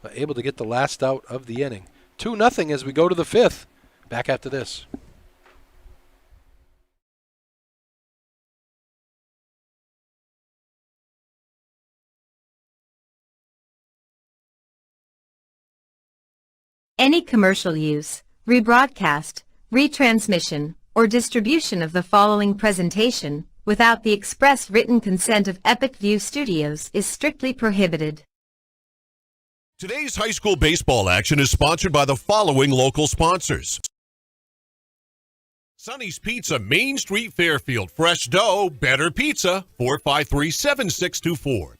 but able to get the last out of the inning. 2-0 as we go to the fifth. Back after this. Any commercial use, rebroadcast, retransmission, or distribution of the following presentation without the express written consent of Epic View Studios is strictly prohibited. Today's high school baseball action is sponsored by the following local sponsors. Sonny's Pizza, Main Street, Fairfield. Fresh dough, better pizza, 453-7624.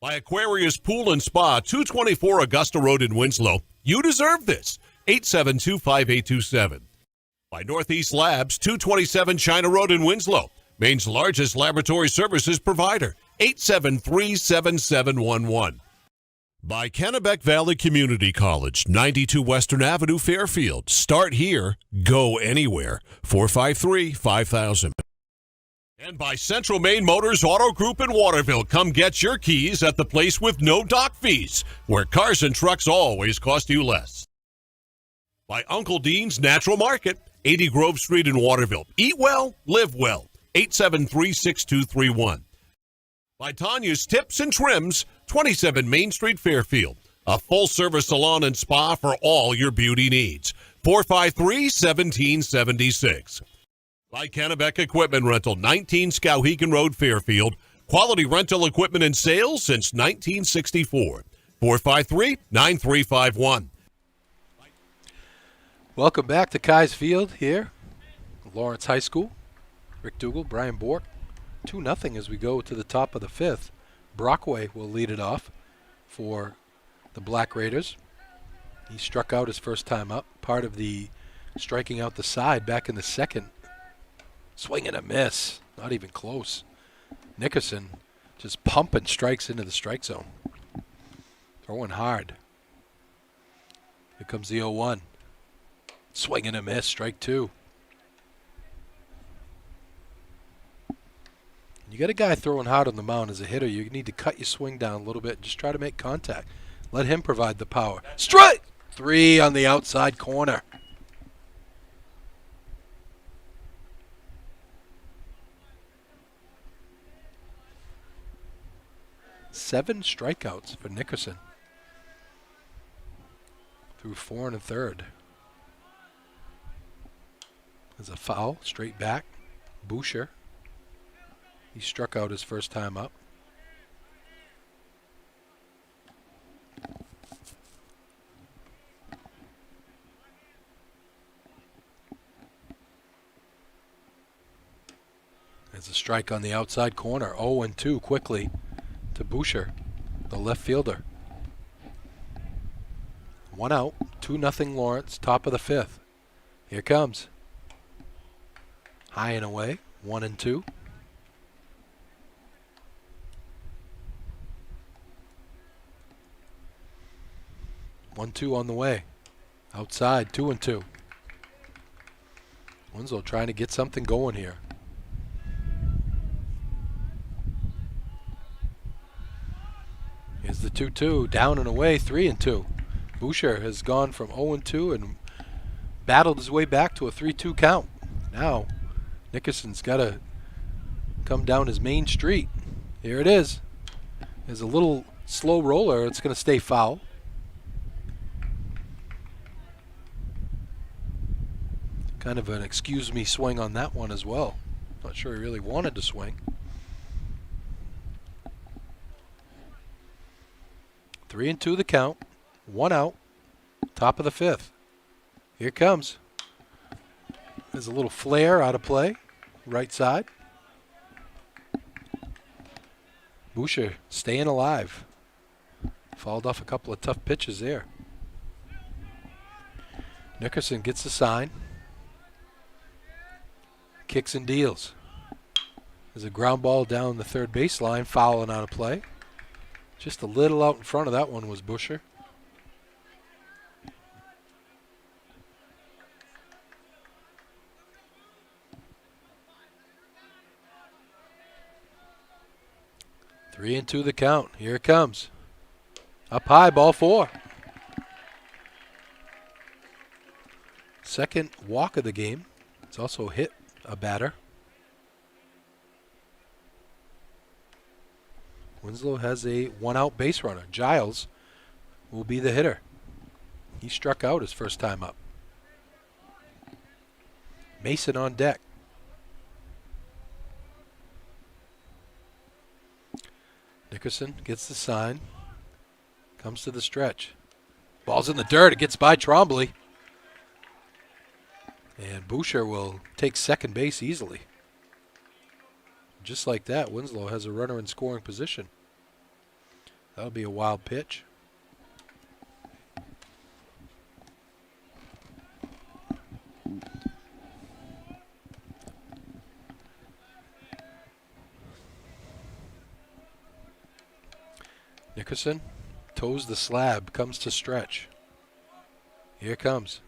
By Aquarius Pool and Spa, 224 Augusta Road in Winslow. You deserve this, 872-5827. By Northeast Labs, 227 China Road in Winslow. Maine's largest laboratory services provider, 873-7711. By Kennebec Valley Community College, 92 Western Avenue, Fairfield. Start here, go anywhere. 453-5000. And by Central Maine Motors Auto Group in Waterville. Come get your keys at the place with no dock fees, where cars and trucks always cost you less. By Uncle Dean's Natural Market, 80 Grove Street in Waterville. Eat well, live well. 873-6231. By Tanya's Tips and Trims, 27 Main Street, Fairfield. A full-service salon and spa for all your beauty needs. 453-1776. By Kennebec Equipment Rental, 19 Skowhegan Road, Fairfield. Quality rental equipment and sales since 1964. 453-9351. Welcome back to Kai's Field here, Lawrence High School. Rick Dougal, Brian Bork. 2-0 as we go to the top of the fifth. Brockway will lead it off. for the Black Raiders. He struck out his first time up, part of the striking out the side back in the second. Swing and a miss. Not even close. Nickerson just pumping strikes into the strike zone. Throwing hard. Here comes the 0-1. Swing and a miss. Strike 2. You got a guy throwing hard on the mound as a hitter. You need to cut your swing down a little bit and just try to make contact. Let him provide the power. Strike! 3 on the outside corner. Seven strikeouts for Nickerson through 4 1/3. There's a foul straight back. Boucher. He struck out his first time up. There's a strike on the outside corner. 0-2 quickly to Boucher, the left fielder. 1 out, 2-0 Lawrence, top of the 5th. Here comes. High and away, 1-2. One, two on the way. Outside, 2-2. Winslow trying to get something going here. Here's the 2-2, down and away, 3-2. Boucher has gone from 0-2 and battled his way back to a 3-2 count. Now, Nickerson's got to come down his main street. Here it is. There's a little slow roller. It's going to stay foul. Kind of an excuse me swing on that one as well. Not sure he really wanted to swing. 3-2 the count. 1 out. Top of the 5th. Here it comes. There's a little flare out of play. Right side. Boucher staying alive. Fouled off a couple of tough pitches there. Nickerson gets the sign. Kicks and deals. There's a ground ball down the third baseline, fouling out of play. Just a little out in front of that one was Boucher. Three and two the count. Here it comes. Up high, ball 4. Second walk of the game. It's also hit a batter. Winslow has a 1-out base runner. Giles will be the hitter. He struck out his first time up. Mason on deck. Nickerson gets the sign. Comes to the stretch. Ball's in the dirt. It gets by Trombley. And Boucher will take second base easily. Just like that, Winslow has a runner in scoring position. That'll be a wild pitch. Nickerson toes the slab, comes to stretch. Here it comes.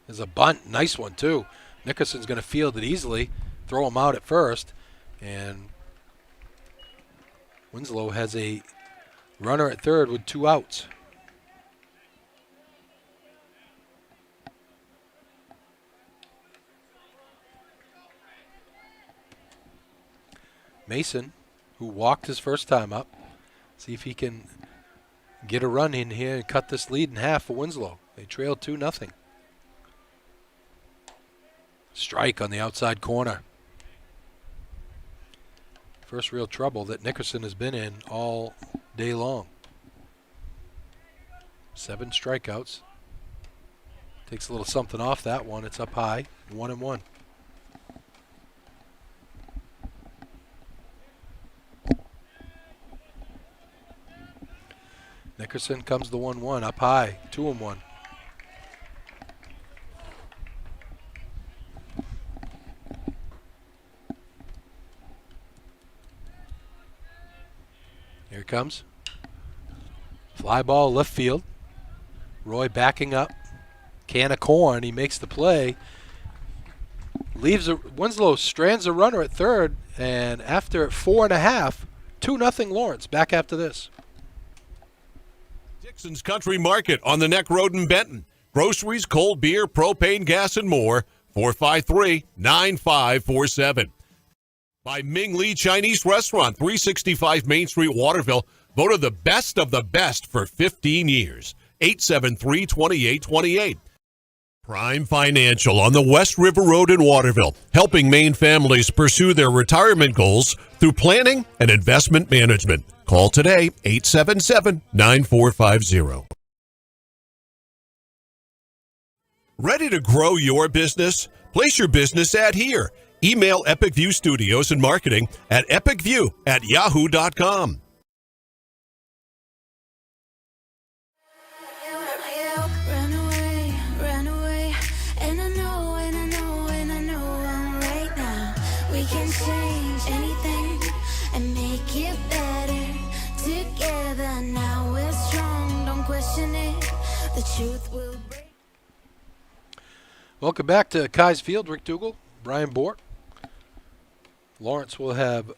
There's a bunt. Nice one, too. Nickerson's going to field it easily, throw him out at first, and Winslow has a runner at third with 2 outs. Mason, who walked his first time up, see if he can get a run in here and cut this lead in half for Winslow. They trail 2-0. Strike on the outside corner. First real trouble that Nickerson has been in all day long. 7 strikeouts. Takes a little something off that one. It's up high. 1-1. Nickerson comes the 1-1 up high, 2-1. Here it comes. Fly ball left field. Roy backing up. Can of corn. He makes the play. Winslow strands a runner at third, and after 4.5, 2-0 Lawrence. Back after this. Dixon's Country Market on the Neck Road in Benton. Groceries, cold beer, propane, gas, and more. 453-9547. By Ming Lee Chinese Restaurant, 365 Main Street, Waterville. Voted the best of the best for 15 years. 873-2828. Prime Financial on the West River Road in Waterville, helping Maine families pursue their retirement goals through planning and investment management. Call today, 877-9450. Ready to grow your business? Place your business ad here. Email Epic View Studios and Marketing at epicview@yahoo.com. Run away, and I know I'm right now. We can change anything and make it better together. Now we're strong, don't question it. The truth will break. Welcome back to Kai's Field. Rick Dougal, Brian Bort. Lawrence will have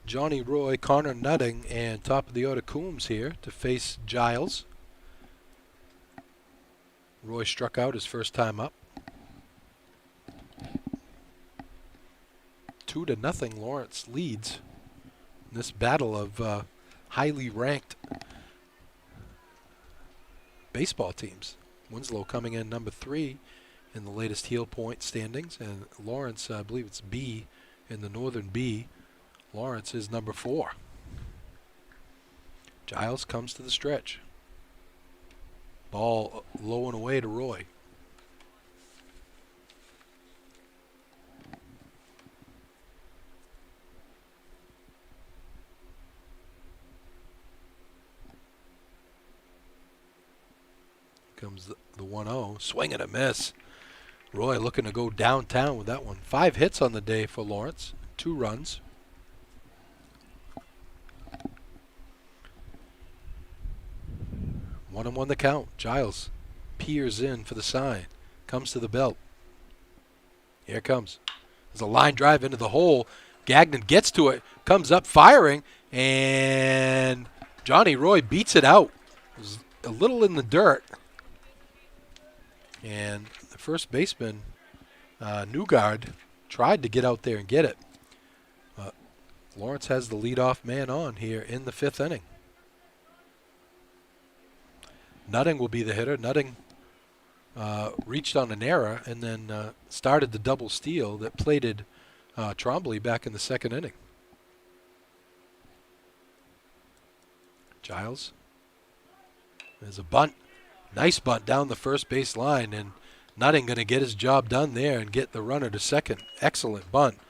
Johnny Roy, Connor Nutting, and top of the order Coombs here to face Giles. Roy struck out his first time up. 2-0 Lawrence leads in this battle of highly ranked baseball teams. Winslow coming in number 3 in the latest heel point standings, and Lawrence, I believe it's B in the Northern B. Lawrence is number 4. Giles comes to the stretch. Ball low and away to Roy. Comes the 1-0. Swing and a miss. Roy looking to go downtown with that one. 5 hits on the day for Lawrence. 2 runs. One and one the count. Giles peers in for the sign. Comes to the belt. Here it comes. There's a line drive into the hole. Gagnon gets to it. Comes up firing. And Johnny Roy beats it out. It was a little in the dirt. And the first baseman, Newgard, tried to get out there and get it. But Lawrence has the leadoff man on here in the 5th inning. Nutting will be the hitter. Nutting reached on an error and then started the double steal that plated Trombley back in the 2nd inning. Giles. There's a bunt. Nice bunt down the first base line, and Nutting going to get his job done there and get the runner to second. Excellent bunt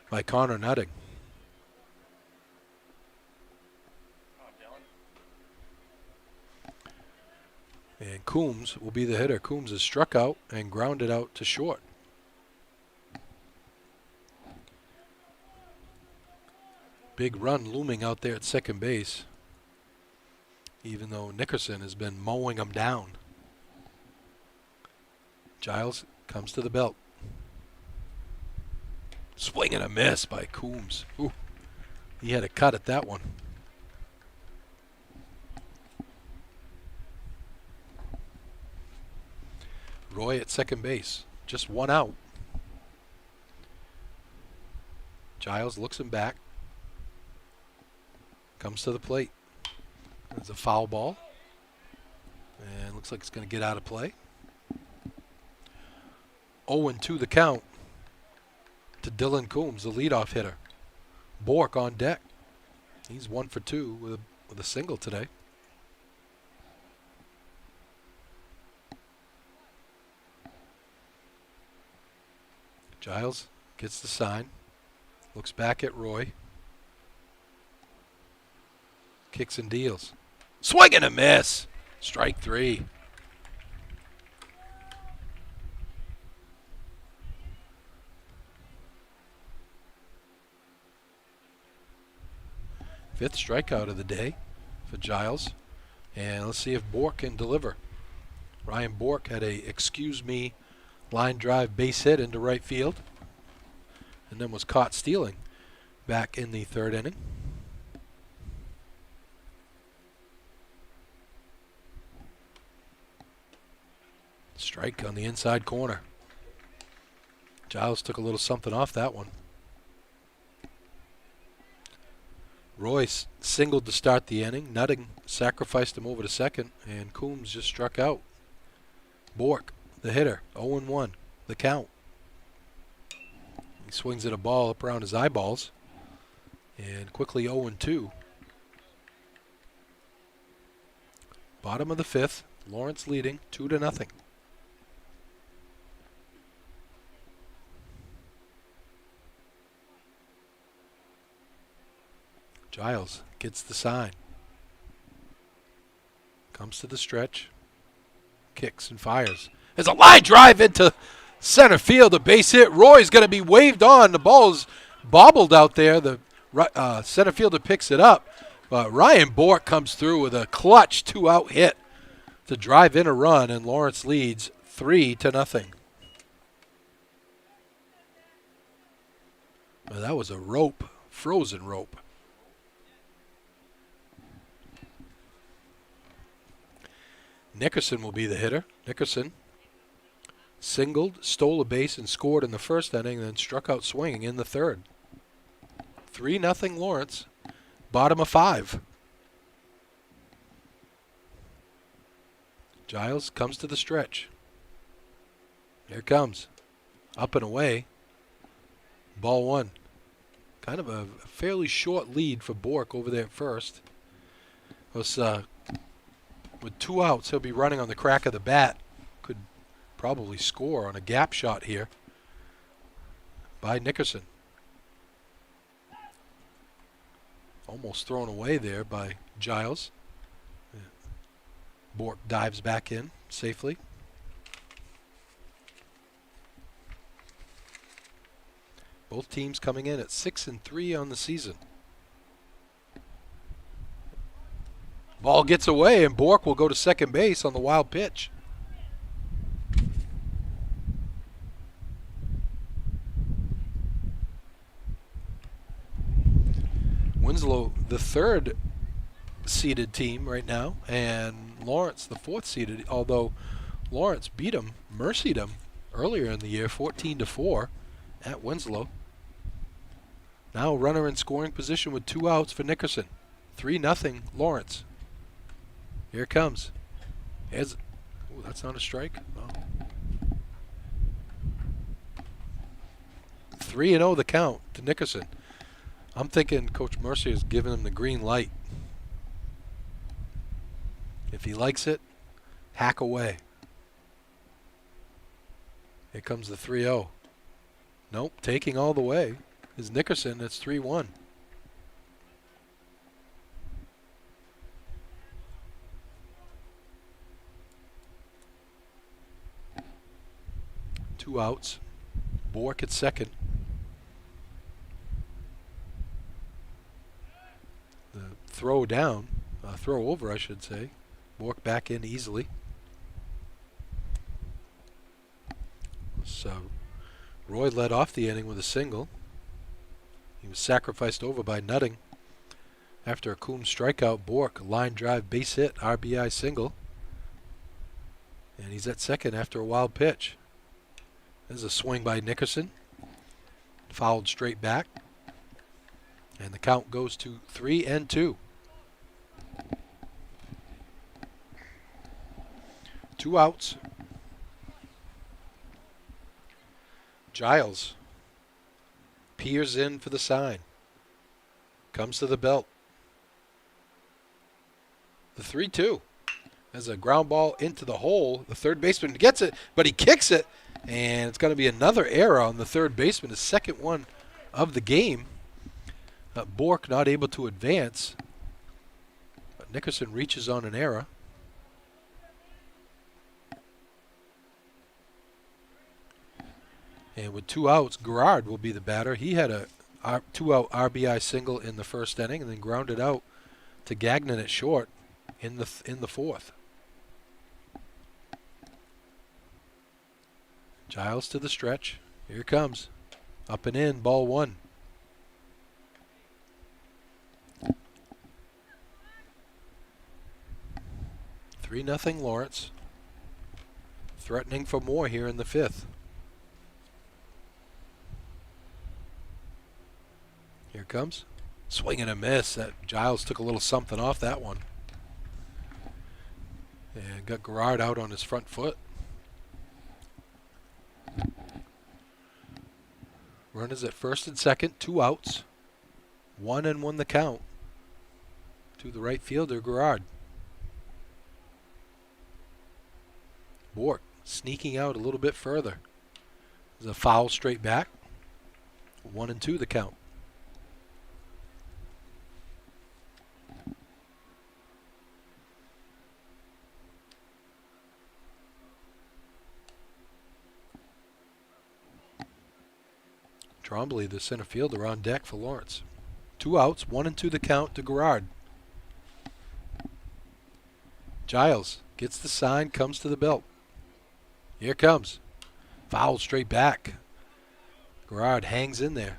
by Connor Nutting. And Coombs will be the hitter. Coombs is struck out and grounded out to short. Big run looming out there at second base, even though Nickerson has been mowing him down. Giles comes to the belt. Swing and a miss by Coombs. Ooh, he had a cut at that one. Roy at second base. Just 1 out. Giles looks him back. Comes to the plate. There's a foul ball. And looks like it's going to get out of play. 0-2 the count to Dylan Coombs, the leadoff hitter. Bork on deck. He's 1 for 2 with a single today. Giles gets the sign. Looks back at Roy. Kicks and deals. Swing and a miss. Strike 3. Fifth strikeout of the day for Giles. And let's see if Bork can deliver. Ryan Bork had a excuse me line drive base hit into right field. And then was caught stealing back in the third inning. Strike on the inside corner. Giles took a little something off that one. Royce singled to start the inning. Nutting sacrificed him over to second, and Coombs just struck out. Bork, the hitter, 0-1, the count. He swings at a ball up around his eyeballs, and quickly 0-2. Bottom of the fifth, Lawrence leading 2-0. Giles gets the sign. Comes to the stretch. Kicks and fires. There's a line drive into center field. A base hit. Roy's going to be waved on. The ball's bobbled out there. The center fielder picks it up. But Ryan Bork comes through with a clutch 2-out hit to drive in a run, and Lawrence leads 3-0. Well, that was a rope, frozen rope. Nickerson will be the hitter. Nickerson singled, stole a base, and scored in the first inning, then struck out swinging in the third. 3-0 Lawrence. Bottom of 5. Giles comes to the stretch. Here it comes. Up and away. Ball 1. Kind of a fairly short lead for Bork over there at first. With 2 outs, he'll be running on the crack of the bat. Could probably score on a gap shot here by Nickerson. Almost thrown away there by Giles. Bork dives back in safely. Both teams coming in at 6-3 on the season. Ball gets away, and Bork will go to second base on the wild pitch. Winslow, the third seeded team right now, and Lawrence, the fourth seeded, although Lawrence beat him, mercied him earlier in the year, 14-4 at Winslow. Now runner in scoring position with 2 outs for Nickerson. 3-0 Lawrence. Here it comes. That's not a strike. No. 3-0 the count to Nickerson. I'm thinking Coach Mercier is giving him the green light. If he likes it, hack away. Here comes the 3-0. Nope, taking all the way is Nickerson. It's 3-1. Two outs. Bork at second. The throw over, I should say. Bork back in easily. So Roy led off the inning with a single. He was sacrificed over by Nutting. After a Coombs strikeout, Bork line drive base hit, RBI single. And he's at second after a wild pitch. There's a swing by Nickerson. Fouled straight back. And the count goes to 3-2. 2 outs. Giles peers in for the sign. Comes to the belt. The 3-2. There's a ground ball into the hole. The third baseman gets it, but he kicks it. And it's going to be another error on the third baseman, his second one of the game. Bork not able to advance. Nickerson reaches on an error. And with 2 outs, Gerard will be the batter. He had a 2-out RBI single in the first inning and then grounded out to Gagnon at short in the fourth. Giles to the stretch. Here it comes. Up and in, ball 1. Three nothing Lawrence. Threatening for more here in the 5th. Here it comes. Swing and a miss. That Giles took a little something off that one. And got Gerard out on his front foot. Runners at first and second, 2 outs. 1-1 the count. To the right fielder, Gerard. Bork sneaking out a little bit further. There's a foul straight back. 1-2 the count. Trombley, the center fielder, on deck for Lawrence. 2 outs, 1-2 the count to Gerard. Giles gets the sign, comes to the belt. Here it comes. Foul straight back. Gerard hangs in there.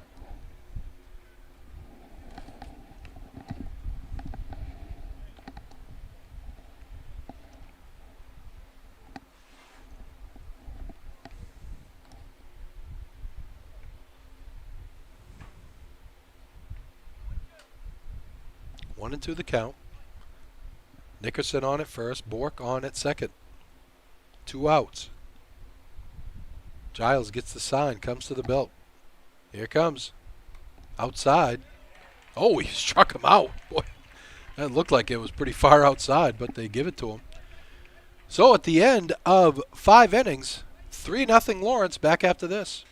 One and two the count. Nickerson on at first. Bork on at second. 2 outs. Giles gets the sign, comes to the belt. Here it comes. Outside. Oh, he struck him out. Boy, that looked like it was pretty far outside, but they give it to him. So at the end of 5 innings, 3-0 Lawrence. Back after this.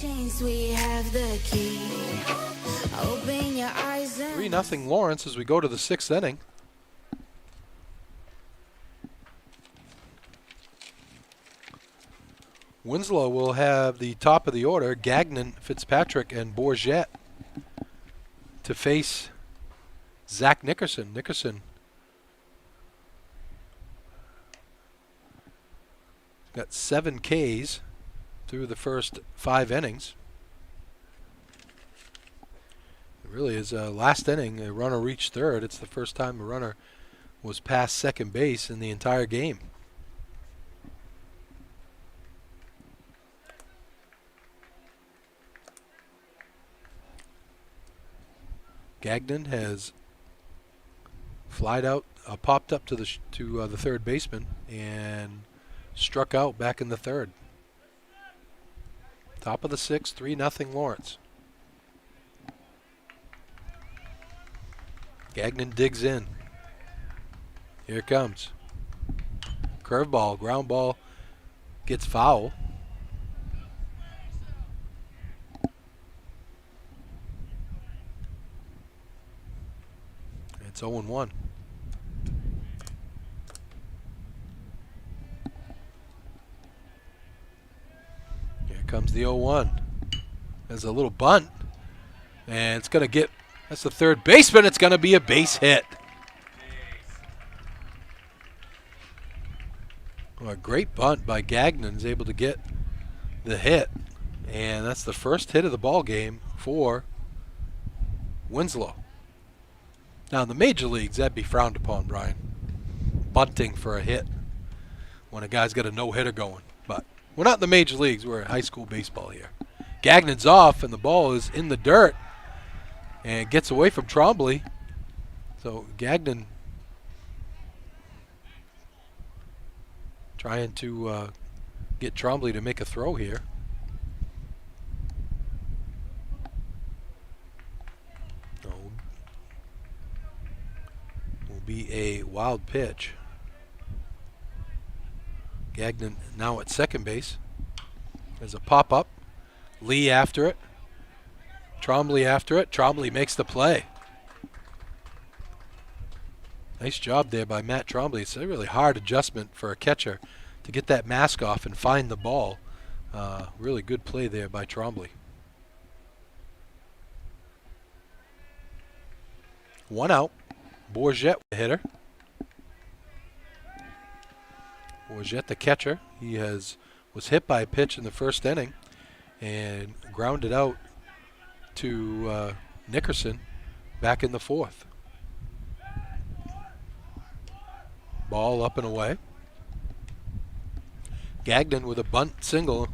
Chains, we have the key. Open your eyes and 3-0 Lawrence as we go to the 6th inning. Winslow will have the top of the order, Gagnon, Fitzpatrick, and Bourget to face Zach Nickerson. Nickerson got 7 Ks through the first 5 innings. It really is last inning, a runner reached third. It's the first time a runner was past second base in the entire game. Gagnon has flied out, popped up to the third baseman and struck out back in the third. Top of the 6th, 3-0 Lawrence. Gagnon digs in. Here it comes. Curveball, ground ball, gets foul. It's 0-1. Comes the 0-1. There's a little bunt. And it's going to get, that's the third baseman. It's going to be a base hit. A great bunt by Gagnon is able to get the hit, and that's the first hit of the ball game for Winslow. Now in the major leagues, that'd be frowned upon, Brian. Bunting for a hit when a guy's got a no-hitter going. But we're not in the major leagues. We're at high school baseball here. Gagnon's off, and the ball is in the dirt and gets away from Trombley. So Gagnon trying to get Trombley to make a throw here. Will be a wild pitch. Gagnon now at second base. There's a pop-up. Lee after it. Trombley after it. Trombley makes the play. Nice job there by Matt Trombley. It's a really hard adjustment for a catcher to get that mask off and find the ball. Really good play there by Trombley. 1 out. Bourget, the hitter. Bourget, the catcher. He was hit by a pitch in the first inning and grounded out to Nickerson back in the fourth. Ball up and away. Gagnon with a bunt single,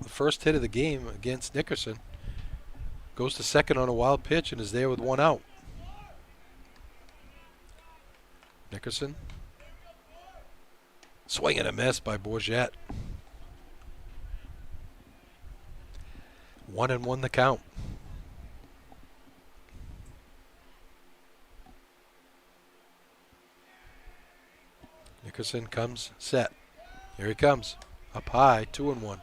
the first hit of the game against Nickerson. Goes to second on a wild pitch and is there with 1 out. Nickerson. Swing and a miss by Bourget. 1-1 the count. Nickerson comes set. Here he comes. Up high, 2-1.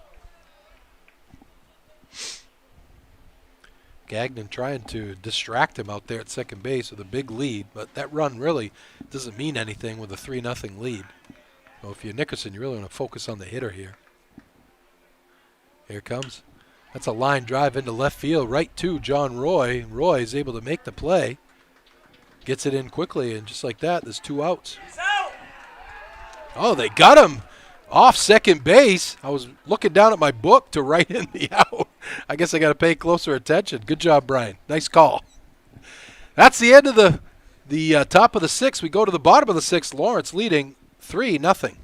Gagnon trying to distract him out there at second base with a big lead, but that run really doesn't mean anything with a 3-0 lead. So if you're Nickerson, you really want to focus on the hitter here. Here it comes. That's a line drive into left field, right to John Roy. Roy is able to make the play. Gets it in quickly, and just like that, there's 2 outs. Oh, they got him off second base. I was looking down at my book to write in the out. I guess I got to pay closer attention. Good job, Brian. Nice call. That's the end of the top of the 6th. We go to the bottom of the 6th. Lawrence leading 3-0.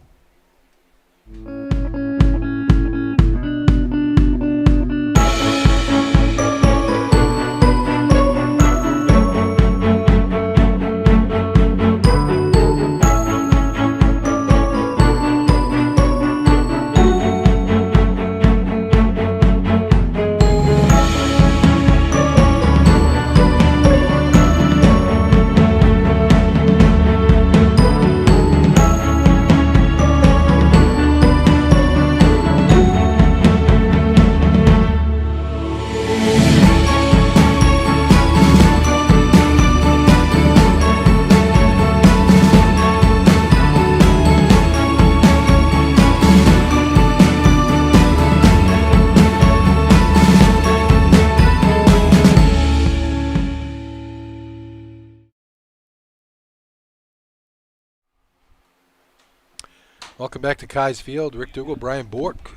Welcome back to Kai's Field. Rick Dougal, Brian Bork.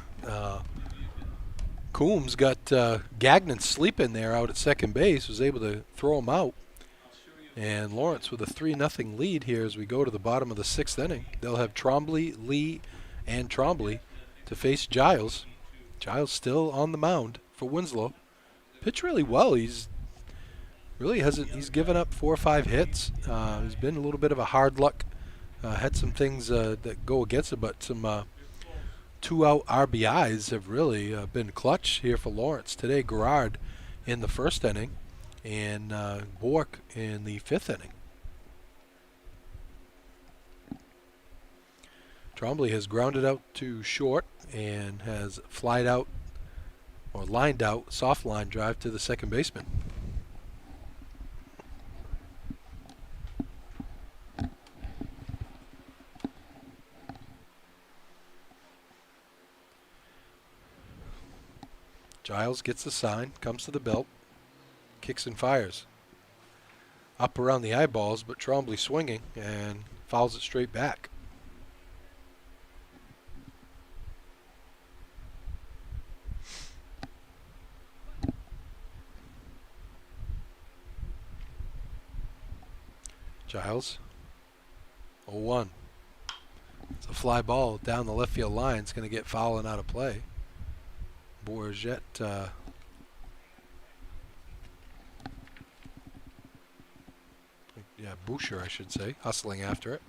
Coombs got Gagnon sleeping there out at second base, was able to throw him out. And Lawrence with a 3-0 lead here as we go to the bottom of the 6th inning. They'll have Trombley, Lee, and Trombley to face Giles. Giles still on the mound for Winslow. Pitched really well. He's given up 4 or 5 hits. He's been a little bit of a hard luck. Had some things that go against it, but some 2-out RBIs have really been clutch here for Lawrence today. Garrard in the 1st inning and Bork in the 5th inning. Trombley has grounded out to short and has flied out or lined out, soft line drive to the second baseman. Giles gets the sign, comes to the belt, kicks and fires. Up around the eyeballs, but Trombley swinging and fouls it straight back. Giles. 0-1. It's a fly ball down the left field line. It's going to get fouled and out of play. Bourget Boucher, I should say, hustling after it.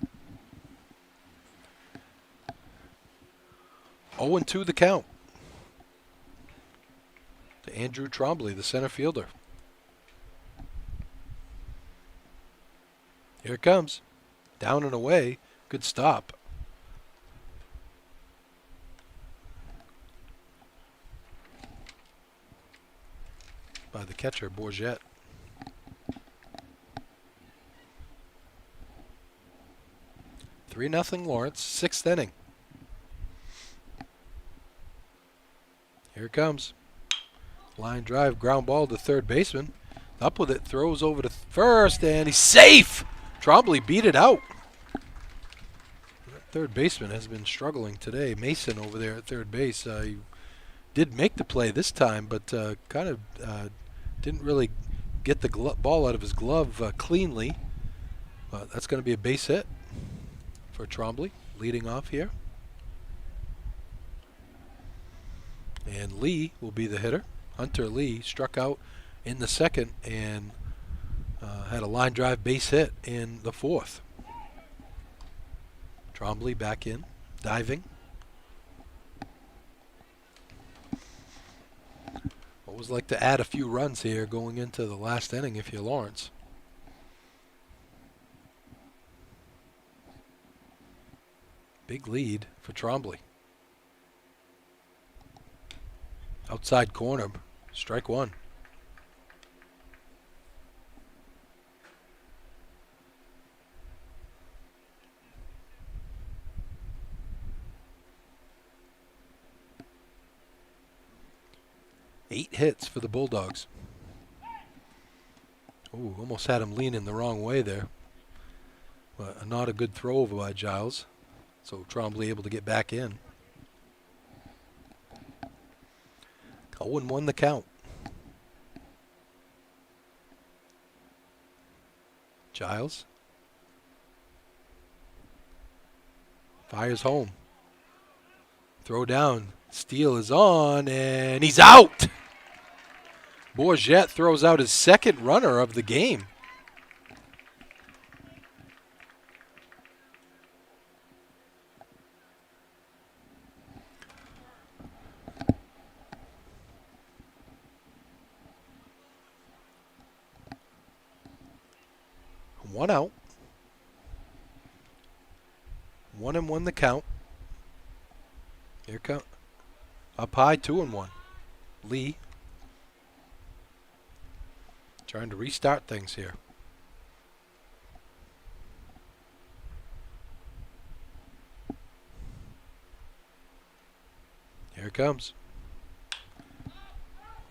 0-2 the count to Andrew Trombley, the center fielder. Here it comes. Down and away. Good stop. By the catcher, Bourget. Three 0 Lawrence, sixth inning. Here it comes. Line drive, ground ball to third baseman. Up with it, throws over to first, and he's safe! Trombley beat it out. Third baseman has been struggling today. Mason over there at third base. He did make the play this time, but kind of didn't really get the ball out of his glove cleanly. But that's going to be a base hit for Trombley, leading off here. And Lee will be the hitter. Hunter Lee struck out in the second and had a line drive base hit in the fourth. Trombley back in, diving. Always like to add a few runs here going into the last inning if you're Lawrence. Big lead for Trombley. Outside corner, strike one. Eight hits for the Bulldogs. Ooh, almost had him leaning the wrong way there. But not a good throw over by Giles. So Trombley able to get back in. 0-1 the count. Giles fires home. Throw down. Steele is on, and he's out. Bourget throws out his second runner of the game. One out. 1-1 the count. Here comes up high, 2-1. Lee trying to restart things here. Here it comes.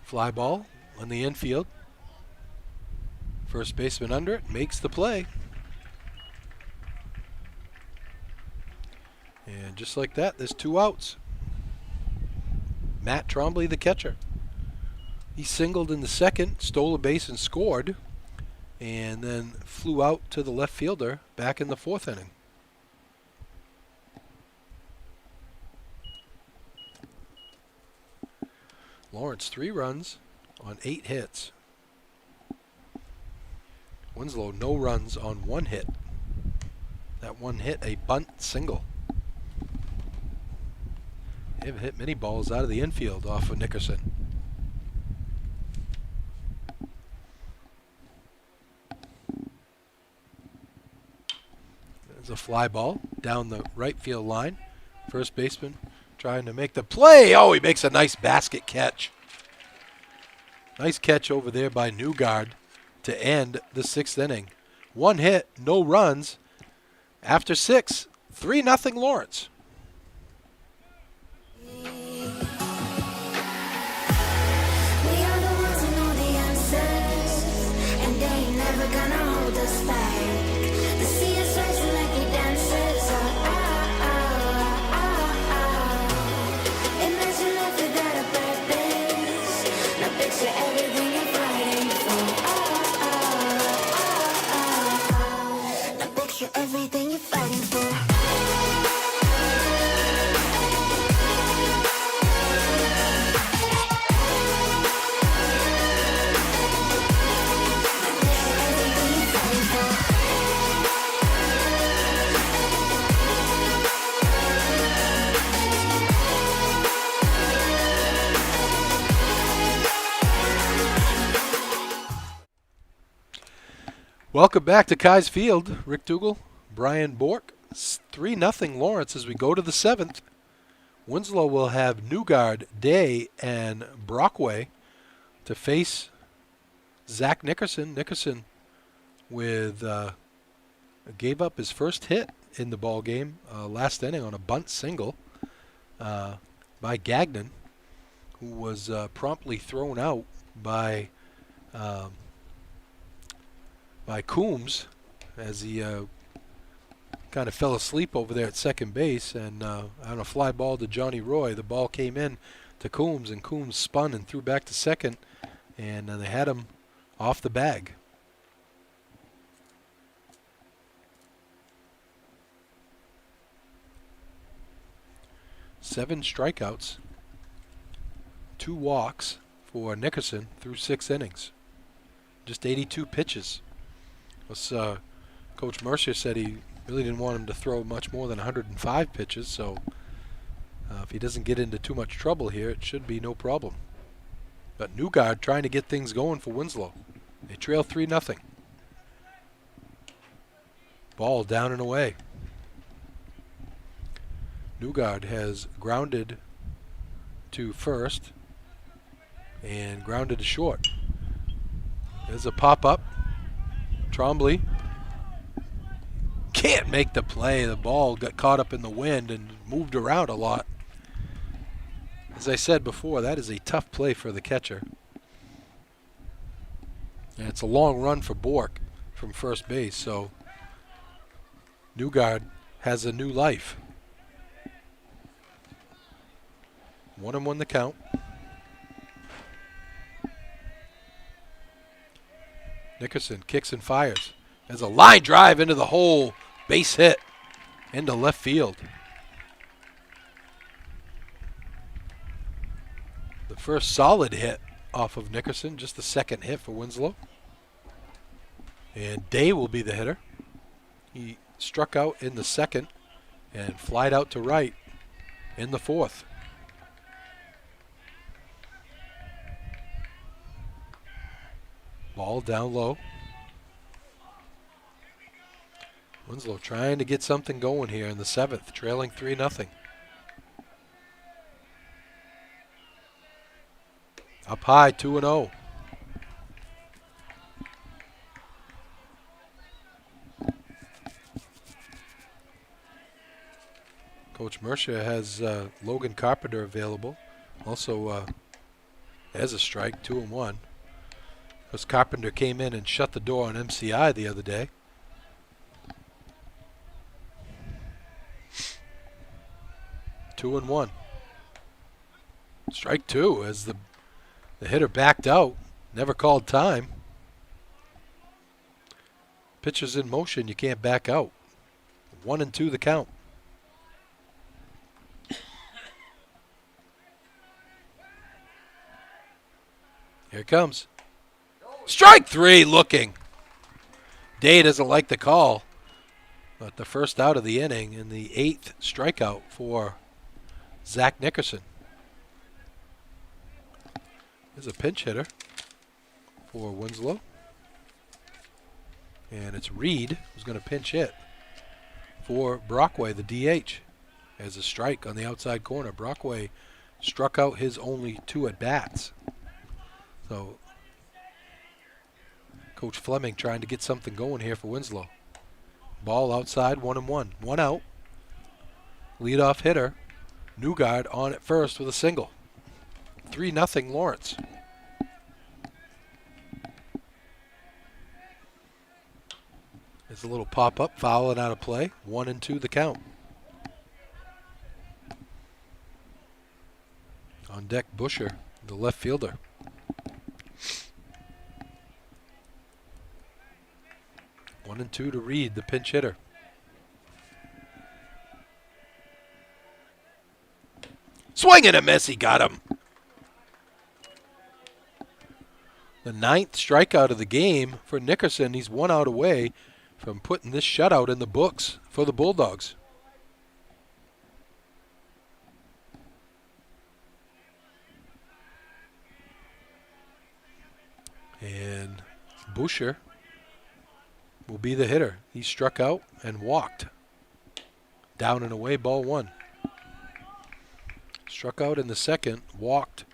Fly ball on the infield. First baseman under it, makes the play. And just like that, there's two outs. Matt Trombley, the catcher. He singled in the second, stole a base and scored, and then flew out to the left fielder back in the fourth inning. Lawrence, 3 runs on 8 hits. Winslow, no runs on 1 hit. That 1 hit, a bunt single. They haven't hit many balls out of the infield off of Nickerson. There's a fly ball down the right field line. First baseman trying to make the play. Oh, he makes a nice basket catch. Nice catch over there by Newgard to end the 6th inning. 1 hit, no runs. After 6, 3-0 Lawrence. Welcome back to Kai's Field. Rick Dougal, Brian Bork. 3-0 Lawrence as we go to the 7th. Winslow will have Newgard, Day, and Brockway to face Zach Nickerson. Nickerson gave up his first hit in the ball game last inning on a bunt single by Gagnon, who was promptly thrown out by Coombs as he kind of fell asleep over there at second base, and on a fly ball to Johnny Roy, the ball came in to Coombs, and Coombs spun and threw back to second, and they had him off the bag. Seven strikeouts, 2 walks for Nickerson through 6 innings. Just 82 pitches. Coach Mercer said he really didn't want him to throw much more than 105 pitches, so if he doesn't get into too much trouble here, it should be no problem. But Newgard trying to get things going for Winslow. They trail 3-0. Ball down and away. Newgard has grounded to first and grounded to short. There's a pop-up. Trombley can't make the play. The ball got caught up in the wind and moved around a lot. As I said before, that is a tough play for the catcher. And it's a long run for Bork from first base, so Newgard has a new life. 1-1 the count. Nickerson kicks and fires. There's a line drive into the hole. Base hit into left field. The first solid hit off of Nickerson, just the second hit for Winslow. And Day will be the hitter. He struck out in the second and flied out to right in the fourth. Ball down low. Winslow trying to get something going here in the 7th, trailing 3-0. Up high, 2-0. Coach Mercer has Logan Carpenter available. Also has a strike, 2-1. Because Carpenter came in and shut the door on MCI the other day. Two and one. Strike 2 as the hitter backed out. Never called time. Pitcher's in motion, you can't back out. 1-2 the count. Here it comes. Strike 3 looking. Day doesn't like the call. But the first out of the inning and the 8th strikeout for Zach Nickerson. There's a pinch hitter for Winslow. And it's Reed who's going to pinch hit for Brockway, the DH. As a strike on the outside corner. Brockway struck out his only 2 at-bats. So Coach Fleming trying to get something going here for Winslow. Ball outside, 1-1. 1 out. Leadoff hitter. Newgard on at first with a single. 3-0 Lawrence. There's a little pop-up, foul and out of play. 1-2 the count. On deck, Busher, the left fielder. 1-2 to Reed, the pinch hitter. Swing and a miss, he got him. The 9th strikeout of the game for Nickerson. He's 1 out away from putting this shutout in the books for the Bulldogs. And Busher will be the hitter. He struck out and walked. Down and away, ball 1. Struck out in the 2nd, walked,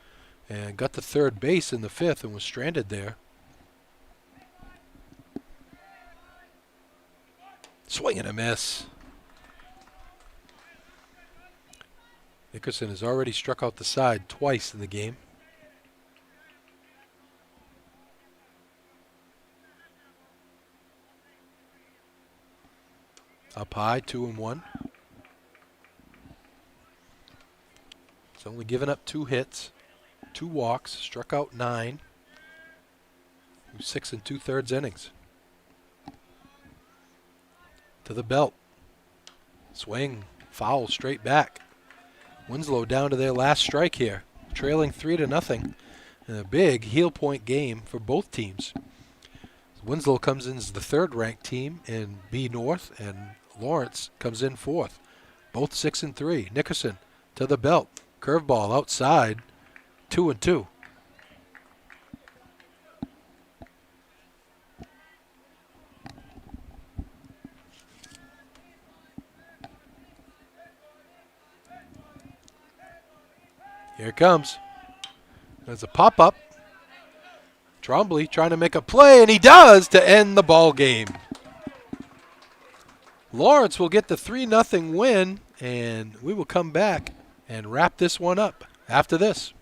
and got to third base in the 5th and was stranded there. Swing and a miss. Nickerson has already struck out the side twice in the game. Up high, 2-1. He's only given up 2 hits, 2 walks, struck out 9. 6 2/3 innings. To the belt. Swing, foul, straight back. Winslow down to their last strike here, trailing 3-0. And a big heel point game for both teams. Winslow comes in as the 3rd-ranked team in B North, and Lawrence comes in 4th. Both 6-3. Nickerson to the belt. Curveball outside. 2-2. Here it comes. There's a pop-up. Trombley trying to make a play, and he does to end the ball game. Lawrence will get the 3-0 win, and we will come back and wrap this one up after this.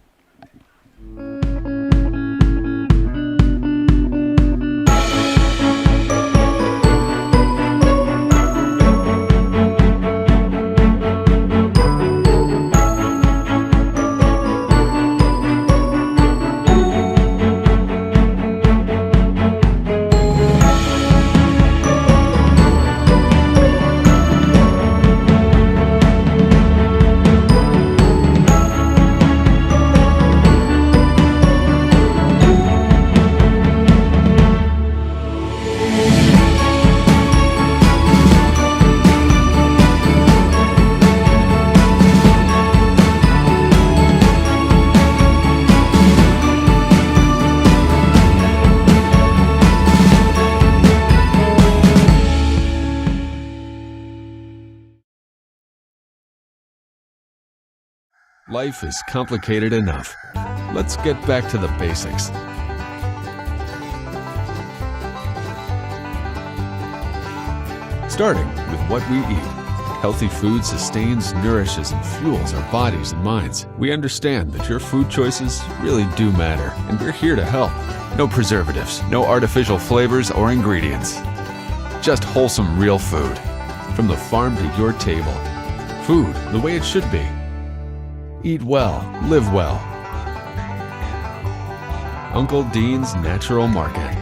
Life is complicated enough. Let's get back to the basics. Starting with what we eat. Healthy food sustains, nourishes, and fuels our bodies and minds. We understand that your food choices really do matter, and we're here to help. No preservatives, no artificial flavors or ingredients. Just wholesome, real food. From the farm to your table. Food the way it should be. Eat well, live well. Uncle Dean's Natural Market.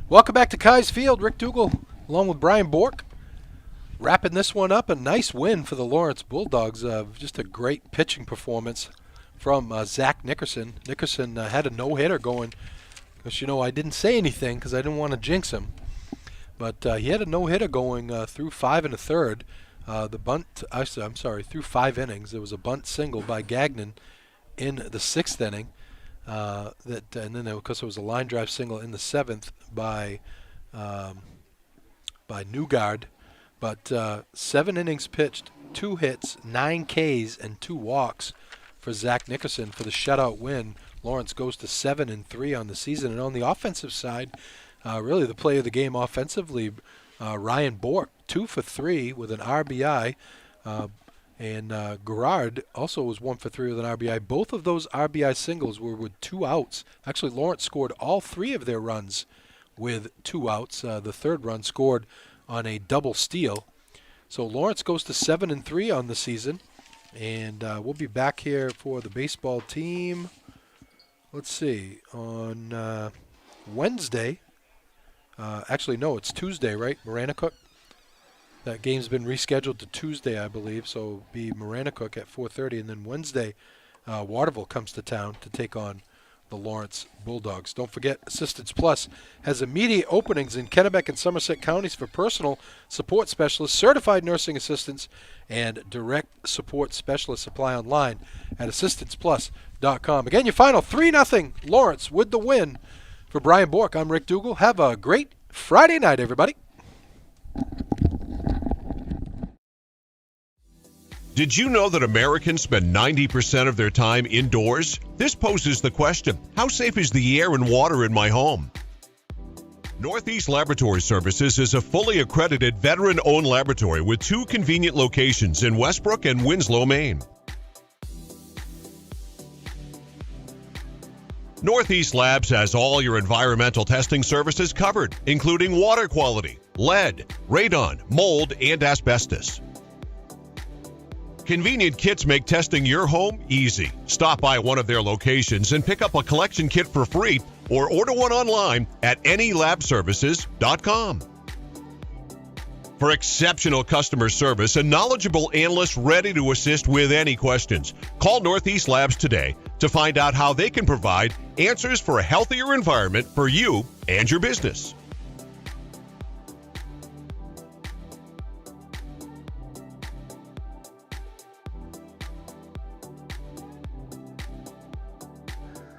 Welcome back to Kai's Field. Rick Dougal along with Brian Bork. Wrapping this one up. A nice win for the Lawrence Bulldogs. Just a great pitching performance from Zach Nickerson. Nickerson had a no-hitter going. Because, you know, I didn't say anything because I didn't want to jinx him. But he had a no-hitter going through 5 1/3. Through 5 innings. There was a bunt single by Gagnon in the 6th inning. And then, of course, there was a line drive single in the 7th by Newgard. But 7 innings pitched, 2 hits, 9 Ks, and 2 walks for Zach Nickerson for the shutout win. Lawrence goes to 7-3 on the season. And on the offensive side, really the play of the game offensively, Ryan Bork, 2 for 3 with an RBI. And Gerard also was 1 for 3 with an RBI. Both of those RBI singles were with 2 outs. Actually, Lawrence scored all 3 of their runs with 2 outs. The 3rd run scored on a double steal. So Lawrence goes to 7-3 on the season. And we'll be back here for the baseball team. Let's see, on Wednesday. Actually, no, it's Tuesday, right? Maranacook. That game's been rescheduled to Tuesday, I believe, so it'll be Maranacook at 4:30. And then Wednesday, Waterville comes to town to take on the Lawrence Bulldogs. Don't forget, Assistance Plus has immediate openings in Kennebec and Somerset counties for personal support specialists, certified nursing assistants, and direct support specialists. Apply online at assistanceplus.com. Again, your final 3-0 Lawrence with the win. For Brian Bork, I'm Rick Dougal. Have a great Friday night, everybody. Did you know that Americans spend 90% of their time indoors? This poses the question, how safe is the air and water in my home? Northeast Laboratory Services is a fully accredited veteran-owned laboratory with 2 convenient locations in Westbrook and Winslow, Maine. Northeast Labs has all your environmental testing services covered, including water quality, lead, radon, mold, and asbestos. Convenient kits make testing your home easy. Stop by one of their locations and pick up a collection kit for free or order one online at anylabservices.com. For exceptional customer service and knowledgeable analysts ready to assist with any questions, call Northeast Labs today to find out how they can provide answers for a healthier environment for you and your business.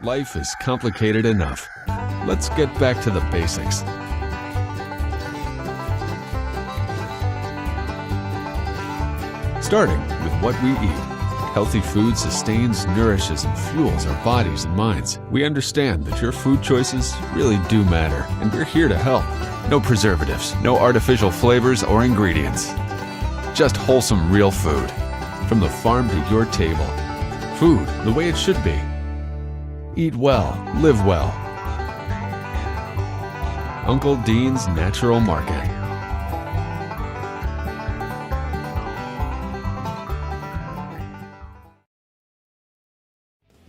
Life is complicated enough. Let's get back to the basics. Starting with what we eat. Healthy food sustains, nourishes, and fuels our bodies and minds. We understand that your food choices really do matter, and we're here to help. No preservatives, no artificial flavors or ingredients. Just wholesome, real food. From the farm to your table. Food the way it should be. Eat well, live well. Uncle Dean's Natural Market.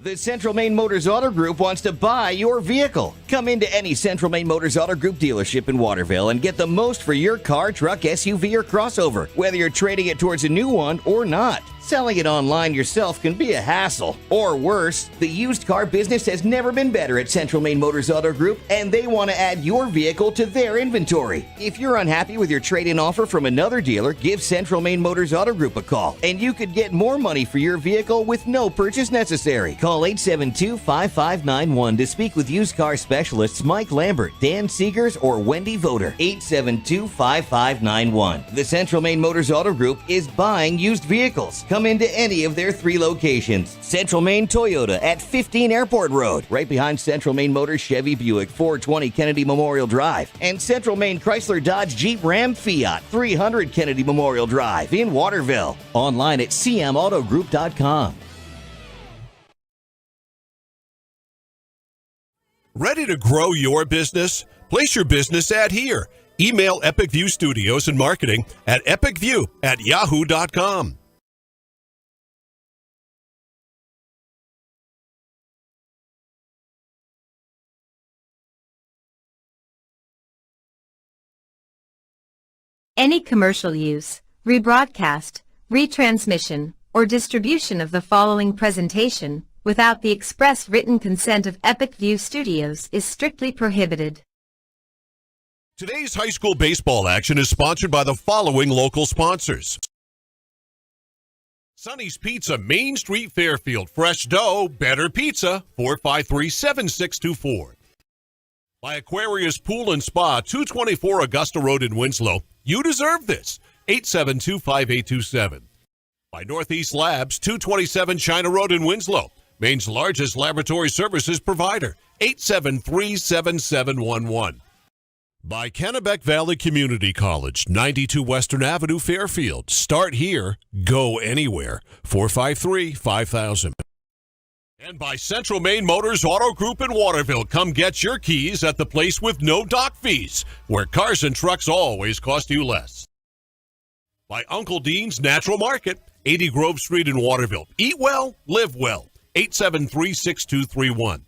The Central Maine Motors Auto Group wants to buy your vehicle. Come into any Central Maine Motors Auto Group dealership in Waterville and get the most for your car, truck, SUV, or crossover, whether you're trading it towards a new one or not. Selling it online yourself can be a hassle. Or worse, the used car business has never been better at Central Maine Motors Auto Group, and they want to add your vehicle to their inventory. If you're unhappy with your trade-in offer from another dealer, give Central Maine Motors Auto Group a call, and you could get more money for your vehicle with no purchase necessary. Call 872-5591 to speak with used car specialists Mike Lambert, Dan Seegers, or Wendy Voter. 872-5591. The Central Maine Motors Auto Group is buying used vehicles. Come into any of their 3 locations. Central Maine Toyota at 15 Airport Road, right behind Central Maine Motors Chevy Buick, 420 Kennedy Memorial Drive, and Central Maine Chrysler Dodge Jeep Ram Fiat, 300 Kennedy Memorial Drive in Waterville. Online at cmautogroup.com. Ready to grow your business? Place your business ad here. Email Epic View Studios and Marketing at epicview@yahoo.com. Any commercial use, rebroadcast, retransmission, or distribution of the following presentation without the express written consent of Epic View Studios is strictly prohibited. Today's high school baseball action is sponsored by the following local sponsors. Sonny's Pizza, Main Street, Fairfield. Fresh dough, better pizza, 453-7624. By Aquarius Pool and Spa, 224 Augusta Road in Winslow. You deserve this, 872-5827. By Northeast Labs, 227 China Road in Winslow. Maine's largest laboratory services provider, 873-7711. By Kennebec Valley Community College, 92 Western Avenue, Fairfield. Start here, go anywhere, 453-5000. And by Central Maine Motors Auto Group in Waterville. Come get your keys at the place with no dock fees, where cars and trucks always cost you less. By Uncle Dean's Natural Market, 80 Grove Street in Waterville. Eat well, live well, 873-6231.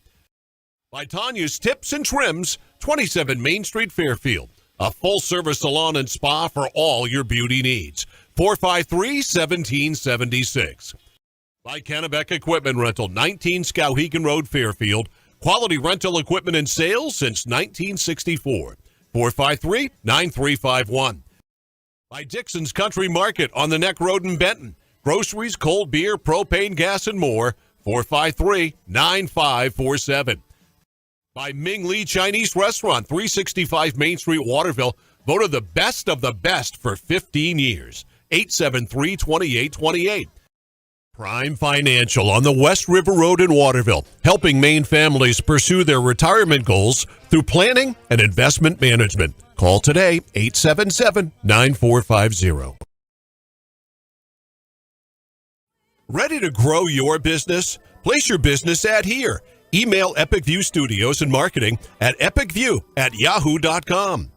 By Tanya's Tips and Trims, 27 Main Street, Fairfield. A full-service salon and spa for all your beauty needs, 453-1776. By Kennebec Equipment Rental, 19 Skowhegan Road, Fairfield. Quality rental equipment and sales since 1964. 453-9351. By Dixon's Country Market on the Neck Road in Benton. Groceries, cold beer, propane, gas, and more. 453-9547. By Ming Lee Chinese Restaurant, 365 Main Street, Waterville. Voted the best of the best for 15 years. 873-2828. Prime Financial on the West River Road in Waterville, helping Maine families pursue their retirement goals through planning and investment management. Call today, 877-9450. Ready to grow your business? Place your business ad here. Email Epic View Studios and Marketing at epicview@yahoo.com.